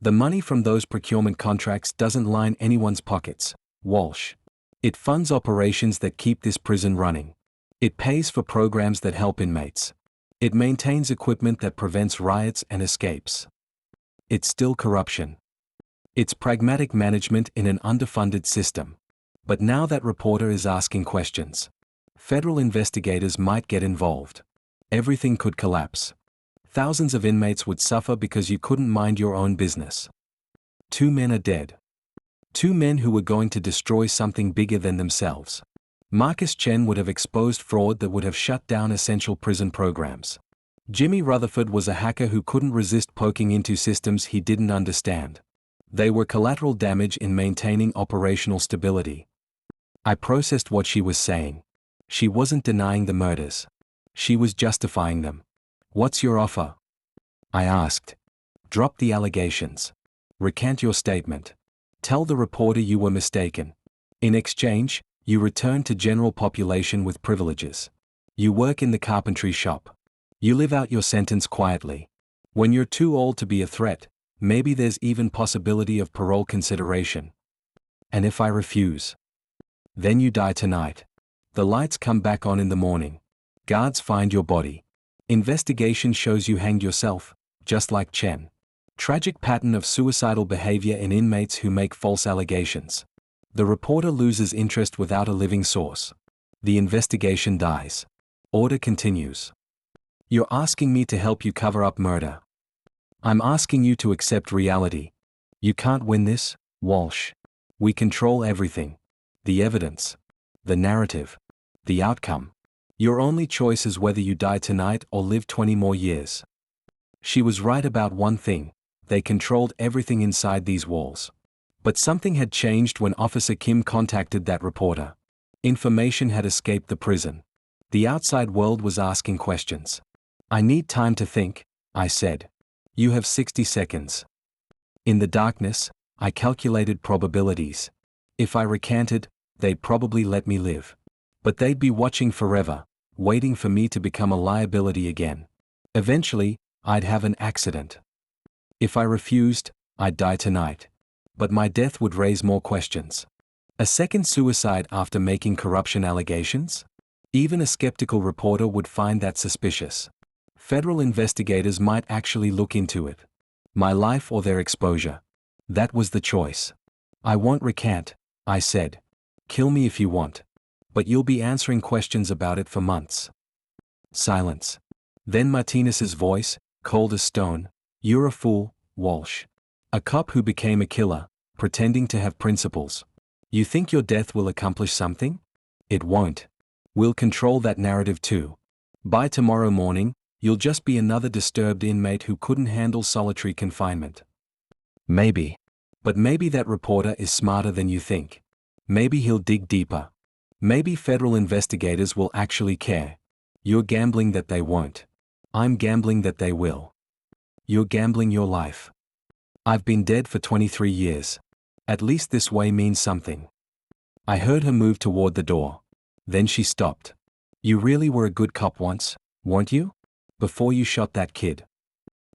The money from those procurement contracts doesn't line anyone's pockets, Walsh. It funds operations that keep this prison running. It pays for programs that help inmates. It maintains equipment that prevents riots and escapes. It's still corruption. It's pragmatic management in an underfunded system. But now that reporter is asking questions. Federal investigators might get involved. Everything could collapse. Thousands of inmates would suffer because you couldn't mind your own business. 2 men are dead. 2 men who were going to destroy something bigger than themselves. Marcus Chen would have exposed fraud that would have shut down essential prison programs. Jimmy Rutherford was a hacker who couldn't resist poking into systems he didn't understand. They were collateral damage in maintaining operational stability. I processed what she was saying. She wasn't denying the murders. She was justifying them. What's your offer? I asked. Drop the allegations. Recant your statement. Tell the reporter you were mistaken. In exchange, you return to general population with privileges. You work in the carpentry shop. You live out your sentence quietly. When you're too old to be a threat, maybe there's even possibility of parole consideration. And if I refuse? Then you die tonight. The lights come back on in the morning. Guards find your body. Investigation shows you hanged yourself, just like Chen. Tragic pattern of suicidal behavior in inmates who make false allegations. The reporter loses interest without a living source. The investigation dies. Order continues. You're asking me to help you cover up murder. I'm asking you to accept reality. You can't win this, Walsh. We control everything. The evidence. The narrative. The outcome. Your only choice is whether you die tonight or live 20 more years. She was right about one thing. They controlled everything inside these walls. But something had changed when Officer Kim contacted that reporter. Information had escaped the prison. The outside world was asking questions. I need time to think, I said. You have 60 seconds. In the darkness, I calculated probabilities. If I recanted, they'd probably let me live. But they'd be watching forever, waiting for me to become a liability again. Eventually, I'd have an accident. If I refused, I'd die tonight. But my death would raise more questions. A second suicide after making corruption allegations? Even a skeptical reporter would find that suspicious. Federal investigators might actually look into it. My life or their exposure. That was the choice. I won't recant, I said. Kill me if you want. But you'll be answering questions about it for months. Silence. Then Martinez's voice, cold as stone. You're a fool, Walsh. A cop who became a killer, pretending to have principles. You think your death will accomplish something? It won't. We'll control that narrative too. By tomorrow morning, you'll just be another disturbed inmate who couldn't handle solitary confinement. Maybe. But maybe that reporter is smarter than you think. Maybe he'll dig deeper. Maybe federal investigators will actually care. You're gambling that they won't. I'm gambling that they will. You're gambling your life. I've been dead for 23 years. At least this way means something. I heard her move toward the door. Then she stopped. You really were a good cop once, weren't you? Before you shot that kid.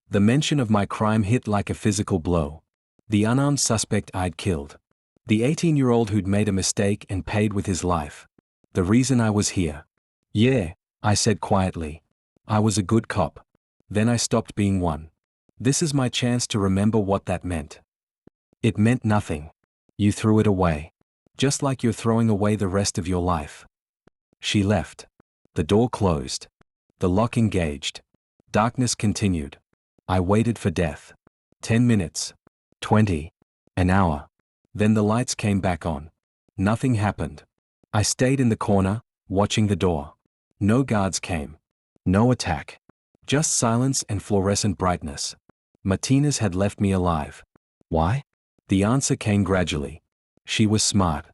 The mention of my crime hit like a physical blow. The unarmed suspect I'd killed. The 18-year-old who'd made a mistake and paid with his life. The reason I was here. Yeah, I said quietly. I was a good cop. Then I stopped being one. This is my chance to remember what that meant. It meant nothing. You threw it away. Just like you're throwing away the rest of your life. She left. The door closed. The lock engaged. Darkness continued. I waited for death. 10 minutes. 20. An hour. Then the lights came back on. Nothing happened. I stayed in the corner, watching the door. No guards came. No attack. Just silence and fluorescent brightness. Martinez had left me alive. Why? The answer came gradually. She was smart.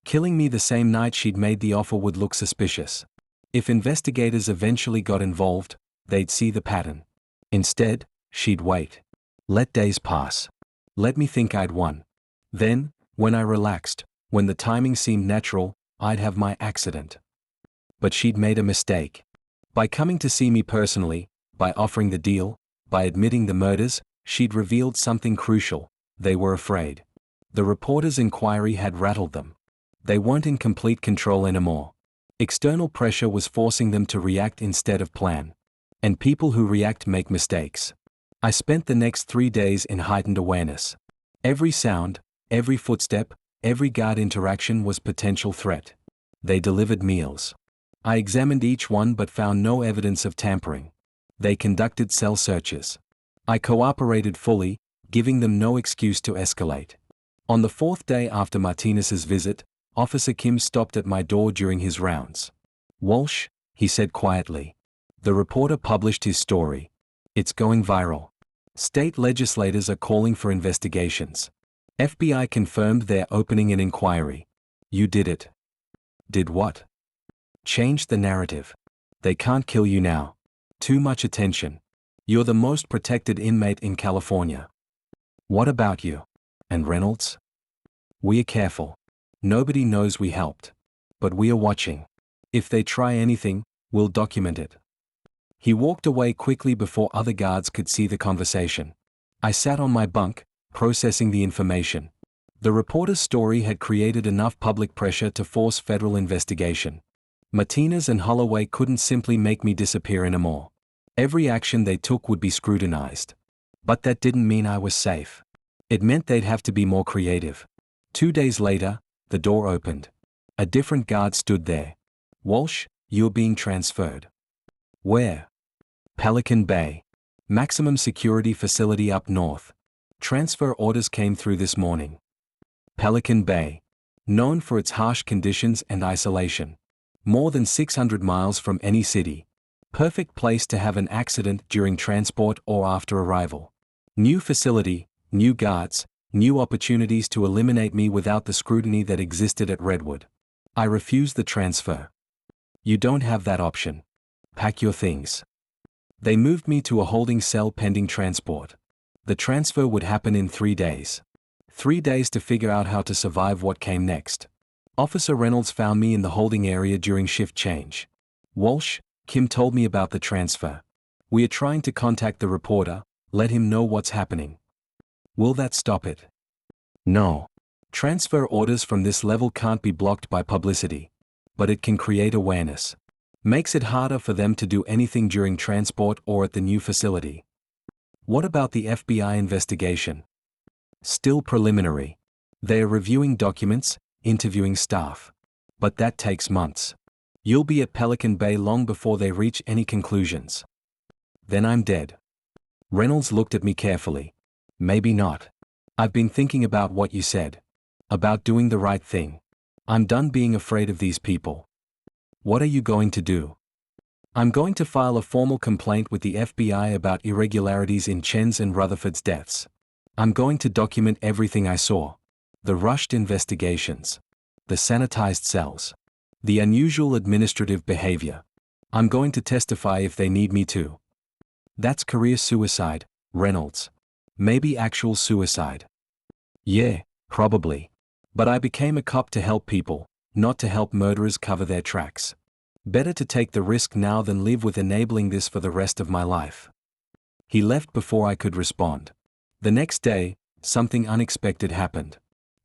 Killing me the same night she'd made the offer would look suspicious. If investigators eventually got involved, they'd see the pattern. Instead, she'd wait. Let days pass. Let me think I'd won. Then, when I relaxed, when the timing seemed natural, I'd have my accident. But she'd made a mistake. By coming to see me personally, by offering the deal, by admitting the murders, she'd revealed something crucial. They were afraid. The reporter's inquiry had rattled them. They weren't in complete control anymore. External pressure was forcing them to react instead of plan. And people who react make mistakes. I spent the next 3 days in heightened awareness. Every sound, every footstep, every guard interaction was potential threat. They delivered meals. I examined each one but found no evidence of tampering. They conducted cell searches. I cooperated fully, giving them no excuse to escalate. On the 4th day after Martinez's visit, Officer Kim stopped at my door during his rounds. "Walsh," he said quietly. The reporter published his story. It's going viral. State legislators are calling for investigations. FBI confirmed they're opening an inquiry. You did it. Did what? Changed the narrative. They can't kill you now. Too much attention. You're the most protected inmate in California. What about you? And Reynolds? We're careful. Nobody knows we helped. But we are watching. If they try anything, we'll document it. He walked away quickly before other guards could see the conversation. I sat on my bunk, processing the information. The reporter's story had created enough public pressure to force federal investigation. Martinez and Holloway couldn't simply make me disappear anymore. Every action they took would be scrutinized. But that didn't mean I was safe. It meant they'd have to be more creative. 2 days later, the door opened. A different guard stood there. "Walsh, you're being transferred." "Where?" "Pelican Bay. Maximum security facility up north. Transfer orders came through this morning." Pelican Bay. Known for its harsh conditions and isolation. More than 600 miles from any city. Perfect place to have an accident during transport or after arrival. New facility, new guards, new opportunities to eliminate me without the scrutiny that existed at Redwood. I refused the transfer. "You don't have that option. Pack your things." They moved me to a holding cell pending transport. The transfer would happen in 3 days. 3 days to figure out how to survive what came next. Officer Reynolds found me in the holding area during shift change. "Walsh, Kim told me about the transfer. We are trying to contact the reporter, let him know what's happening." "Will that stop it?" "No. Transfer orders from this level can't be blocked by publicity. But it can create awareness. Makes it harder for them to do anything during transport or at the new facility." "What about the FBI investigation?" "Still preliminary. They are reviewing documents, interviewing staff. But that takes months. You'll be at Pelican Bay long before they reach any conclusions." "Then I'm dead." Reynolds looked at me carefully. "Maybe not. I've been thinking about what you said. About doing the right thing. I'm done being afraid of these people." "What are you going to do?" "I'm going to file a formal complaint with the FBI about irregularities in Chen's and Rutherford's deaths. I'm going to document everything I saw. The rushed investigations. The sanitized cells. The unusual administrative behavior. I'm going to testify if they need me to." "That's career suicide, Reynolds. Maybe actual suicide." "Yeah, probably. But I became a cop to help people, not to help murderers cover their tracks. Better to take the risk now than live with enabling this for the rest of my life." He left before I could respond. The next day, something unexpected happened.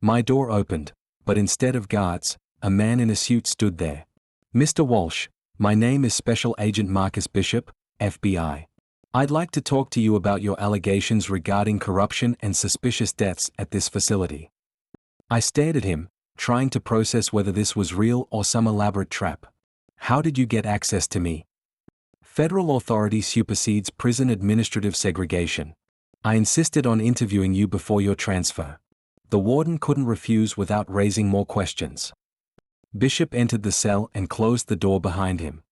My door opened, but instead of guards, a man in a suit stood there. "Mr. Walsh, my name is Special Agent Marcus Bishop, FBI. I'd like to talk to you about your allegations regarding corruption and suspicious deaths at this facility." I stared at him, trying to process whether this was real or some elaborate trap. "How did you get access to me?" "Federal authority supersedes prison administrative segregation. I insisted on interviewing you before your transfer." The warden couldn't refuse without raising more questions. Bishop entered the cell and closed the door behind him.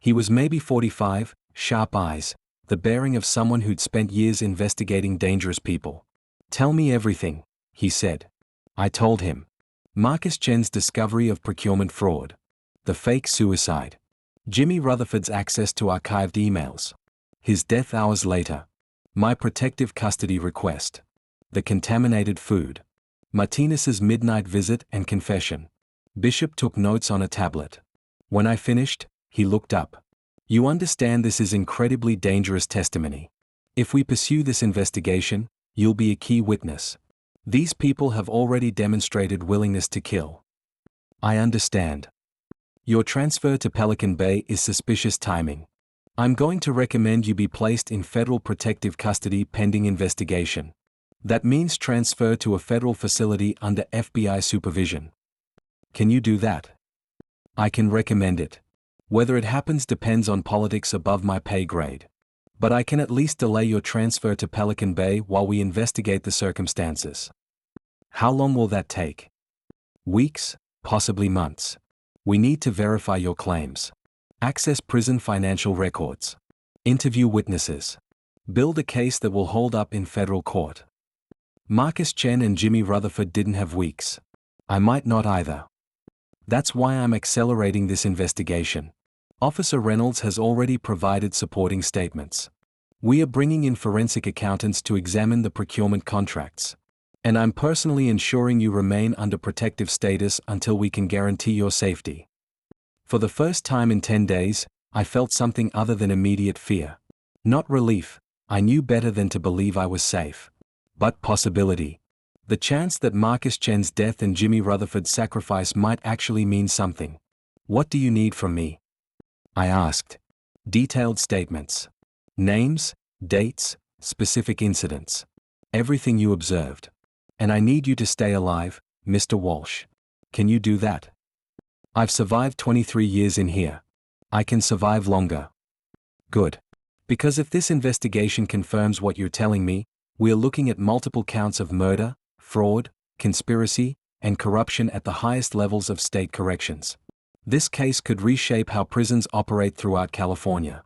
He was maybe 45, sharp eyes, the bearing of someone who'd spent years investigating dangerous people. "Tell me everything," he said. I told him. Marcus Chen's discovery of procurement fraud. The fake suicide. Jimmy Rutherford's access to archived emails. His death hours later. My protective custody request. The contaminated food. Martinez's midnight visit and confession. Bishop took notes on a tablet. When I finished, he looked up. "You understand this is incredibly dangerous testimony. If we pursue this investigation, you'll be a key witness. These people have already demonstrated willingness to kill." "I understand. Your transfer to Pelican Bay is suspicious timing. I'm going to recommend you be placed in federal protective custody pending investigation. That means transfer to a federal facility under FBI supervision." "Can you do that?" "I can recommend it. Whether it happens depends on politics above my pay grade. But I can at least delay your transfer to Pelican Bay while we investigate the circumstances." "How long will that take?" "Weeks, possibly months. We need to verify your claims. Access prison financial records. Interview witnesses. Build a case that will hold up in federal court." Marcus Chen and Jimmy Rutherford didn't have weeks. I might not either. That's why I'm accelerating this investigation. Officer Reynolds has already provided supporting statements. We are bringing in forensic accountants to examine the procurement contracts. And I'm personally ensuring you remain under protective status until we can guarantee your safety. For the first time in 10 days, I felt something other than immediate fear. Not relief, I knew better than to believe I was safe. But possibility. The chance that Marcus Chen's death and Jimmy Rutherford's sacrifice might actually mean something. "What do you need from me?" I asked. "Detailed statements. Names, dates, specific incidents. Everything you observed. And I need you to stay alive, Mr. Walsh. Can you do that?" "I've survived 23 years in here. I can survive longer." "Good. Because if this investigation confirms what you're telling me, we're looking at multiple counts of murder, fraud, conspiracy, and corruption at the highest levels of state corrections. This case could reshape how prisons operate throughout California."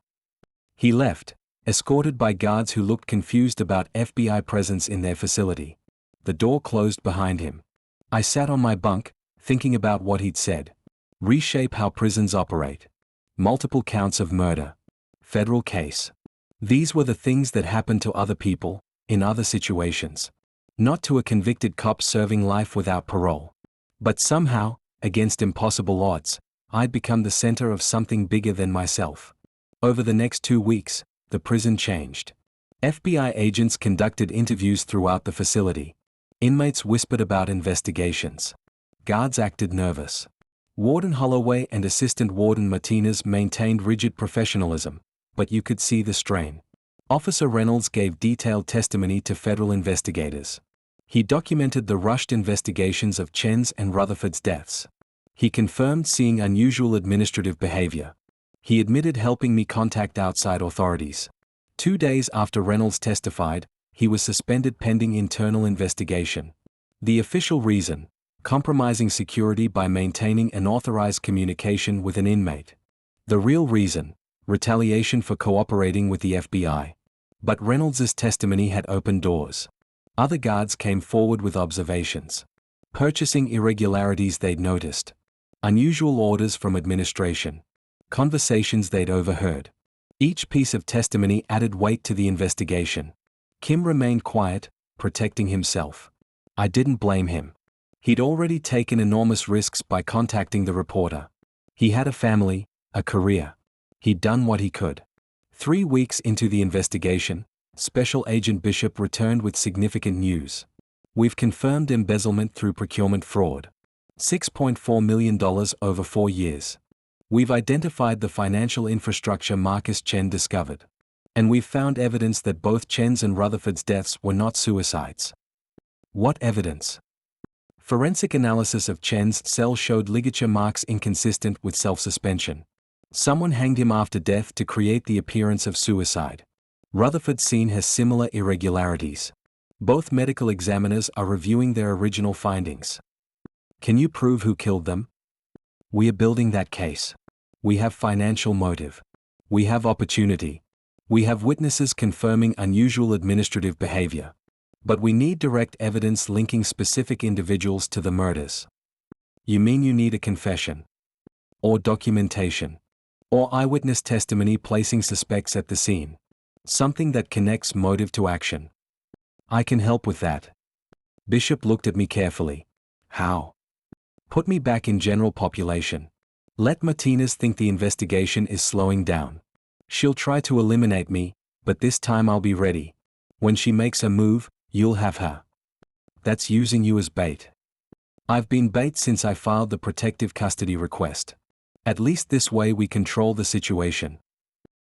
He left, escorted by guards who looked confused about FBI presence in their facility. The door closed behind him. I sat on my bunk, thinking about what he'd said. Reshape how prisons operate. Multiple counts of murder. Federal case. These were the things that happened to other people, in other situations. Not to a convicted cop serving life without parole. But somehow, against impossible odds, I'd become the center of something bigger than myself. Over the next 2 weeks, the prison changed. FBI agents conducted interviews throughout the facility. Inmates whispered about investigations. Guards acted nervous. Warden Holloway and Assistant Warden Martinez maintained rigid professionalism, but you could see the strain. Officer Reynolds gave detailed testimony to federal investigators. He documented the rushed investigations of Chen's and Rutherford's deaths. He confirmed seeing unusual administrative behavior. He admitted helping me contact outside authorities. 2 days after Reynolds testified, he was suspended pending internal investigation. The official reason: compromising security by maintaining unauthorized communication with an inmate. The real reason: retaliation for cooperating with the FBI. But Reynolds's testimony had opened doors. Other guards came forward with observations. Purchasing irregularities they'd noticed. Unusual orders from administration. Conversations they'd overheard. Each piece of testimony added weight to the investigation. Kim remained quiet, protecting himself. I didn't blame him. He'd already taken enormous risks by contacting the reporter. He had a family, a career. He'd done what he could. 3 weeks into the investigation, Special Agent Bishop returned with significant news. We've confirmed embezzlement through procurement fraud. $6.4 million over 4 years. We've identified the financial infrastructure Marcus Chen discovered. And we've found evidence that both Chen's and Rutherford's deaths were not suicides. What evidence? Forensic analysis of Chen's cell showed ligature marks inconsistent with self-suspension. Someone hanged him after death to create the appearance of suicide. Rutherford's scene has similar irregularities. Both medical examiners are reviewing their original findings. Can you prove who killed them? We are building that case. We have financial motive. We have opportunity. We have witnesses confirming unusual administrative behavior. But we need direct evidence linking specific individuals to the murders. You mean you need a confession? Or documentation? Or eyewitness testimony placing suspects at the scene? Something that connects motive to action. I can help with that. Bishop looked at me carefully. How? Put me back in general population. Let Martinez think the investigation is slowing down. She'll try to eliminate me, but this time I'll be ready. When she makes a move, you'll have her. That's using you as bait. I've been bait since I filed the protective custody request. At least this way we control the situation.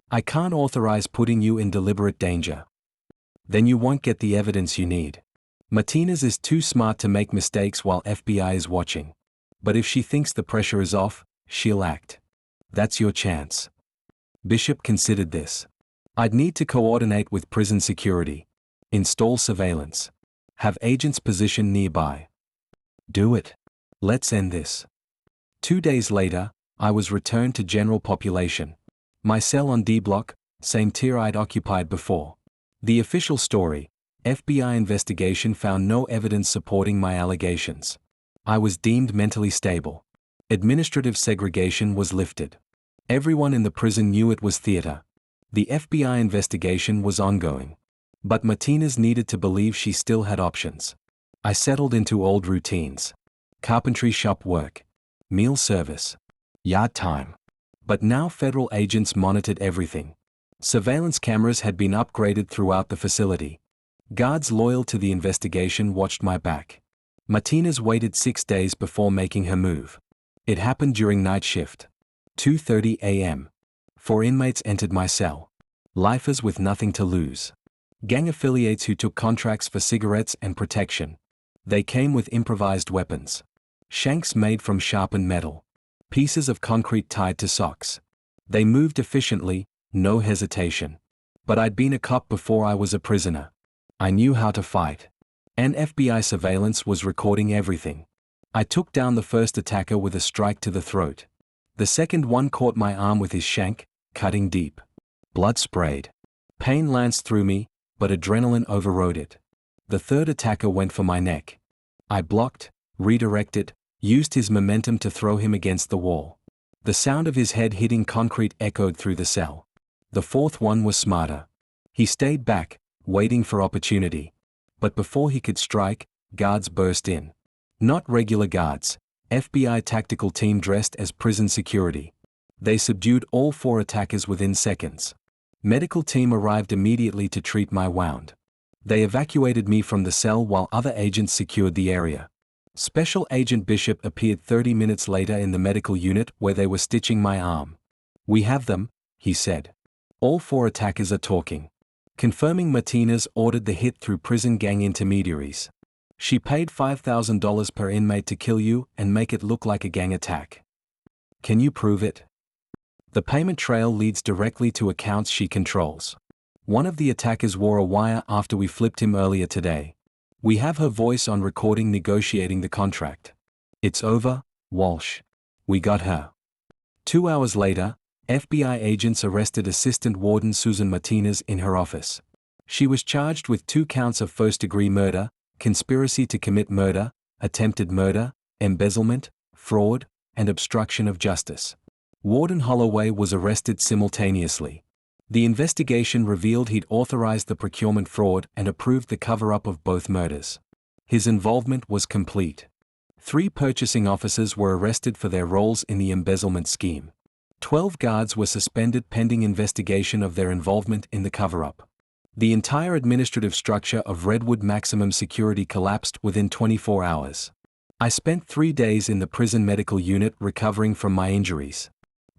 I can't authorize putting you in deliberate danger. Then you won't get the evidence you need. Martinez is too smart to make mistakes while FBI is watching. But if she thinks the pressure is off, she'll act. That's your chance. Bishop considered this. I'd need to coordinate with prison security. Install surveillance. Have agents positioned nearby. Do it. Let's end this. 2 days later, I was returned to general population. My cell on D block, same tier I'd occupied before. The official story: FBI investigation found no evidence supporting my allegations. I was deemed mentally stable. Administrative segregation was lifted. Everyone in the prison knew it was theater. The FBI investigation was ongoing. But Martinez needed to believe she still had options. I settled into old routines. Carpentry shop work. Meal service. Yard time. But now federal agents monitored everything. Surveillance cameras had been upgraded throughout the facility. Guards loyal to the investigation watched my back. Martinez waited 6 days before making her move. It happened during night shift. 2:30 a.m. 4 inmates entered my cell. Lifers with nothing to lose. Gang affiliates who took contracts for cigarettes and protection. They came with improvised weapons. Shanks made from sharpened metal. Pieces of concrete tied to socks. They moved efficiently, no hesitation. But I'd been a cop before I was a prisoner. I knew how to fight. And FBI surveillance was recording everything. I took down the first attacker with a strike to the throat. The second one caught my arm with his shank, cutting deep. Blood sprayed. Pain lanced through me, but adrenaline overrode it. The third attacker went for my neck. I blocked, redirected, used his momentum to throw him against the wall. The sound of his head hitting concrete echoed through the cell. The fourth one was smarter. He stayed back, waiting for opportunity. But before he could strike, guards burst in. Not regular guards, FBI tactical team dressed as prison security. They subdued all 4 attackers within seconds. Medical team arrived immediately to treat my wound. They evacuated me from the cell while other agents secured the area. Special Agent Bishop appeared 30 minutes later in the medical unit where they were stitching my arm. We have them, he said. All 4 attackers are talking. Confirming Martinez ordered the hit through prison gang intermediaries. She paid $5,000 per inmate to kill you and make it look like a gang attack. Can you prove it? The payment trail leads directly to accounts she controls. One of the attackers wore a wire after we flipped him earlier today. We have her voice on recording negotiating the contract. It's over, Walsh. We got her. 2 hours later, FBI agents arrested Assistant Warden Susan Martinez in her office. She was charged with 2 counts of first-degree murder, conspiracy to commit murder, attempted murder, embezzlement, fraud, and obstruction of justice. Warden Holloway was arrested simultaneously. The investigation revealed he'd authorized the procurement fraud and approved the cover-up of both murders. His involvement was complete. 3 purchasing officers were arrested for their roles in the embezzlement scheme. 12 guards were suspended pending investigation of their involvement in the cover-up. The entire administrative structure of Redwood Maximum Security collapsed within 24 hours. I spent 3 days in the prison medical unit recovering from my injuries.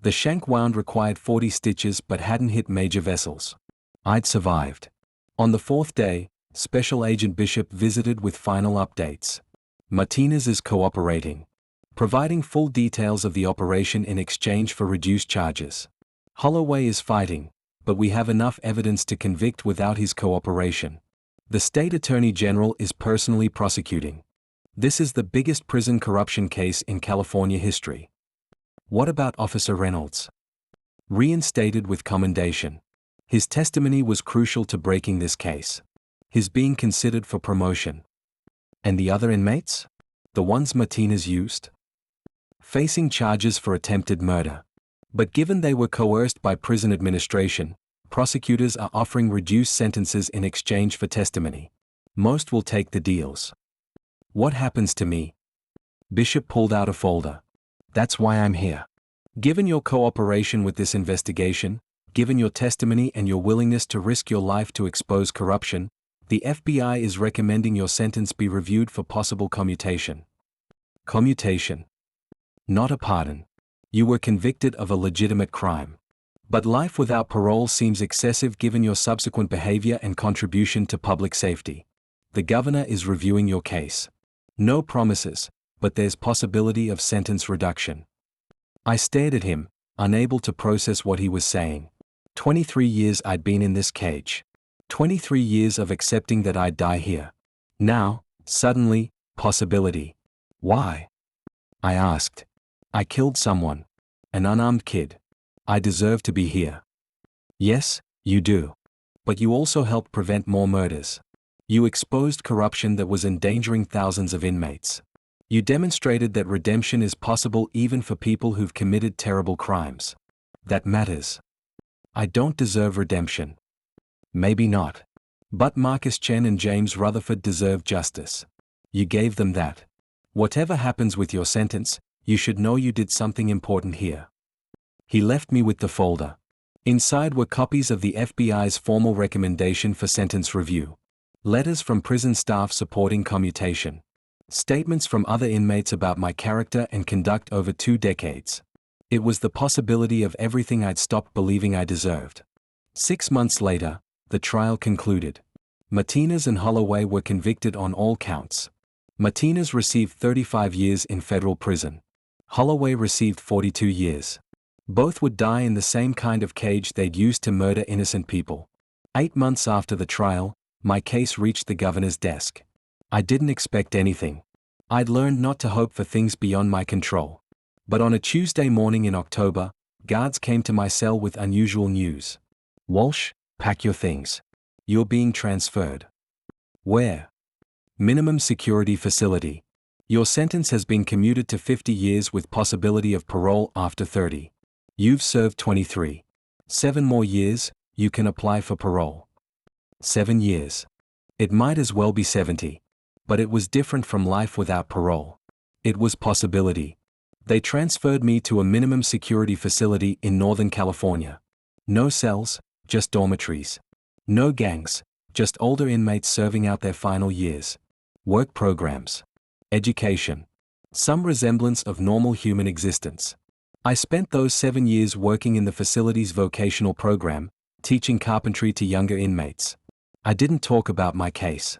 The shank wound required 40 stitches but hadn't hit major vessels. I'd survived. On the 4th day, Special Agent Bishop visited with final updates. Martinez is cooperating, providing full details of the operation in exchange for reduced charges. Holloway is fighting, but we have enough evidence to convict without his cooperation. The state attorney general is personally prosecuting. This is the biggest prison corruption case in California history. What about Officer Reynolds? Reinstated with commendation. His testimony was crucial to breaking this case. His being considered for promotion. And the other inmates? The ones Martinez used? Facing charges for attempted murder. But given they were coerced by prison administration, prosecutors are offering reduced sentences in exchange for testimony. Most will take the deals. What happens to me? Bishop pulled out a folder. That's why I'm here. Given your cooperation with this investigation, given your testimony and your willingness to risk your life to expose corruption, the FBI is recommending your sentence be reviewed for possible commutation. Commutation. Not a pardon. You were convicted of a legitimate crime. But life without parole seems excessive given your subsequent behavior and contribution to public safety. The governor is reviewing your case. No promises, but there's possibility of sentence reduction. I stared at him, unable to process what he was saying. 23 years I'd been in this cage. 23 years of accepting that I'd die here. Now, suddenly, possibility. Why? I asked. I killed someone. An unarmed kid. I deserve to be here. Yes, you do. But you also helped prevent more murders. You exposed corruption that was endangering thousands of inmates. You demonstrated that redemption is possible even for people who've committed terrible crimes. That matters. I don't deserve redemption. Maybe not. But Marcus Chen and James Rutherford deserve justice. You gave them that. Whatever happens with your sentence, you should know you did something important here. He left me with the folder. Inside were copies of the FBI's formal recommendation for sentence review. Letters from prison staff supporting commutation. Statements from other inmates about my character and conduct over 2 decades. It was the possibility of everything I'd stopped believing I deserved. 6 months later, the trial concluded. Martinez and Holloway were convicted on all counts. Martinez received 35 years in federal prison. Holloway received 42 years. Both would die in the same kind of cage they'd used to murder innocent people. 8 months after the trial, my case reached the governor's desk. I didn't expect anything. I'd learned not to hope for things beyond my control. But on a Tuesday morning in October, guards came to my cell with unusual news. Walsh, pack your things. You're being transferred. Where? Minimum security facility. Your sentence has been commuted to 50 years with possibility of parole after 30. You've served 23. 7 more years, you can apply for parole. 7 years. It might as well be 70. But it was different from life without parole. It was possibility. They transferred me to a minimum security facility in Northern California. No cells, just dormitories. No gangs, just older inmates serving out their final years. Work programs. Education. Some resemblance of normal human existence. I spent those 7 years working in the facility's vocational program, teaching carpentry to younger inmates. I didn't talk about my case.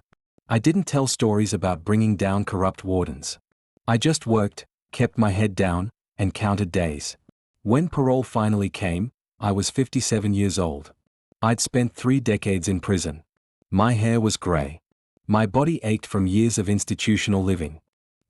I didn't tell stories about bringing down corrupt wardens. I just worked, kept my head down, and counted days. When parole finally came, I was 57 years old. I'd spent 3 decades in prison. My hair was gray. My body ached from years of institutional living.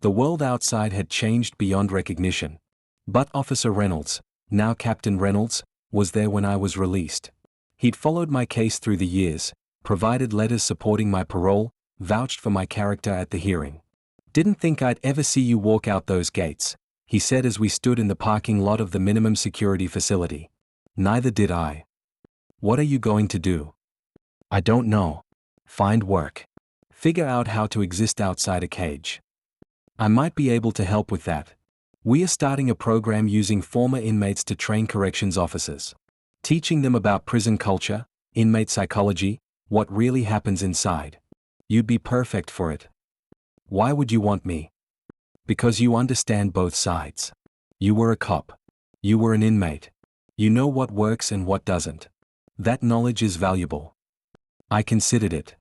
The world outside had changed beyond recognition. But Officer Reynolds, now Captain Reynolds, was there when I was released. He'd followed my case through the years, provided letters supporting my parole, vouched for my character at the hearing. Didn't think I'd ever see you walk out those gates, he said as we stood in the parking lot of the minimum security facility. Neither did I. What are you going to do? I don't know. Find work. Figure out how to exist outside a cage. I might be able to help with that. We are starting a program using former inmates to train corrections officers. Teaching them about prison culture, inmate psychology, What really happens inside. You'd be perfect for it. Why would you want me? Because you understand both sides. You were a cop. You were an inmate. You know what works and what doesn't. That knowledge is valuable. I considered it.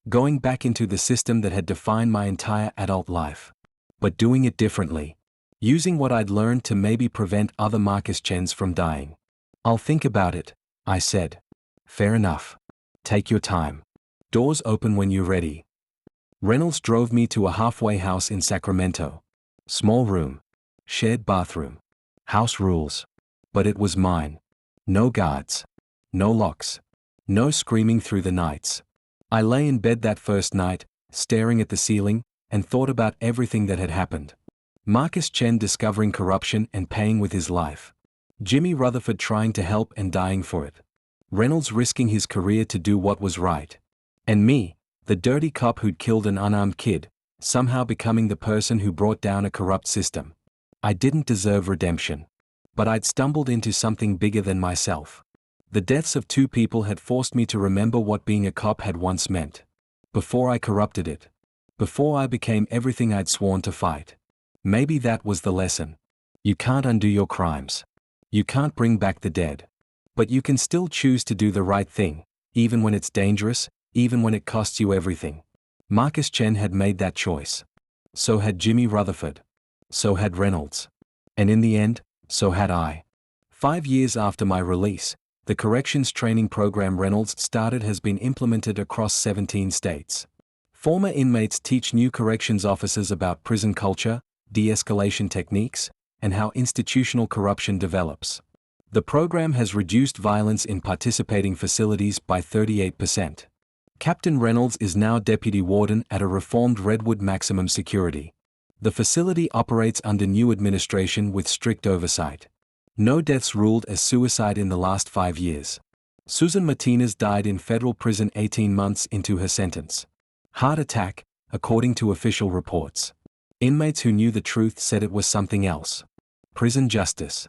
Going back into the system that had defined my entire adult life. But doing it differently. Using what I'd learned to maybe prevent other Marcus Chens from dying. I'll think about it, I said. Fair enough. Take your time. Doors open when you're ready. Reynolds drove me to a halfway house in Sacramento. Small room. Shared bathroom. House rules. But it was mine. No guards. No locks. No screaming through the nights. I lay in bed that first night, staring at the ceiling, and thought about everything that had happened. Marcus Chen discovering corruption and paying with his life. Jimmy Rutherford trying to help and dying for it. Reynolds risking his career to do what was right. And me, the dirty cop who'd killed an unarmed kid, somehow becoming the person who brought down a corrupt system. I didn't deserve redemption. But I'd stumbled into something bigger than myself. The deaths of 2 people had forced me to remember what being a cop had once meant. Before I corrupted it. Before I became everything I'd sworn to fight. Maybe that was the lesson. You can't undo your crimes. You can't bring back the dead. But you can still choose to do the right thing, even when it's dangerous, even when it costs you everything. Marcus Chen had made that choice. So had Jimmy Rutherford. So had Reynolds. And in the end, so had I. 5 years after my release, the corrections training program Reynolds started has been implemented across 17 states. Former inmates teach new corrections officers about prison culture, de-escalation techniques, and how institutional corruption develops. The program has reduced violence in participating facilities by 38%. Captain Reynolds is now deputy warden at a reformed Redwood Maximum Security. The facility operates under new administration with strict oversight. No deaths ruled as suicide in the last 5 years. Susan Martinez died in federal prison 18 months into her sentence. Heart attack, according to official reports. Inmates who knew the truth said it was something else. Prison justice.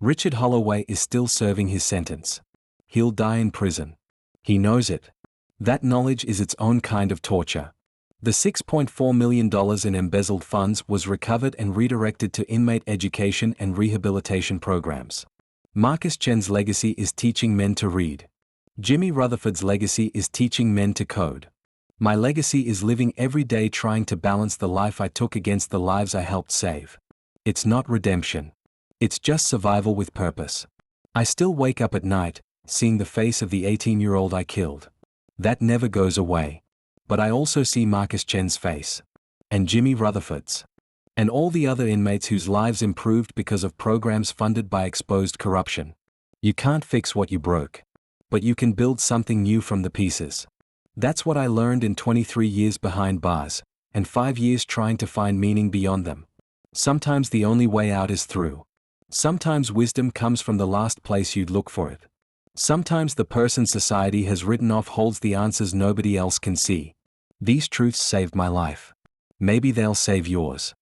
Richard Holloway is still serving his sentence. He'll die in prison. He knows it. That knowledge is its own kind of torture. The $6.4 million in embezzled funds was recovered and redirected to inmate education and rehabilitation programs. Marcus Chen's legacy is teaching men to read. Jimmy Rutherford's legacy is teaching men to code. My legacy is living every day trying to balance the life I took against the lives I helped save. It's not redemption. It's just survival with purpose. I still wake up at night, seeing the face of the 18-year-old I killed. That never goes away. But I also see Marcus Chen's face. And Jimmy Rutherford's. And all the other inmates whose lives improved because of programs funded by exposed corruption. You can't fix what you broke. But you can build something new from the pieces. That's what I learned in 23 years behind bars, and 5 years trying to find meaning beyond them. Sometimes the only way out is through. Sometimes wisdom comes from the last place you'd look for it. Sometimes the person society has written off holds the answers nobody else can see. These truths saved my life. Maybe they'll save yours.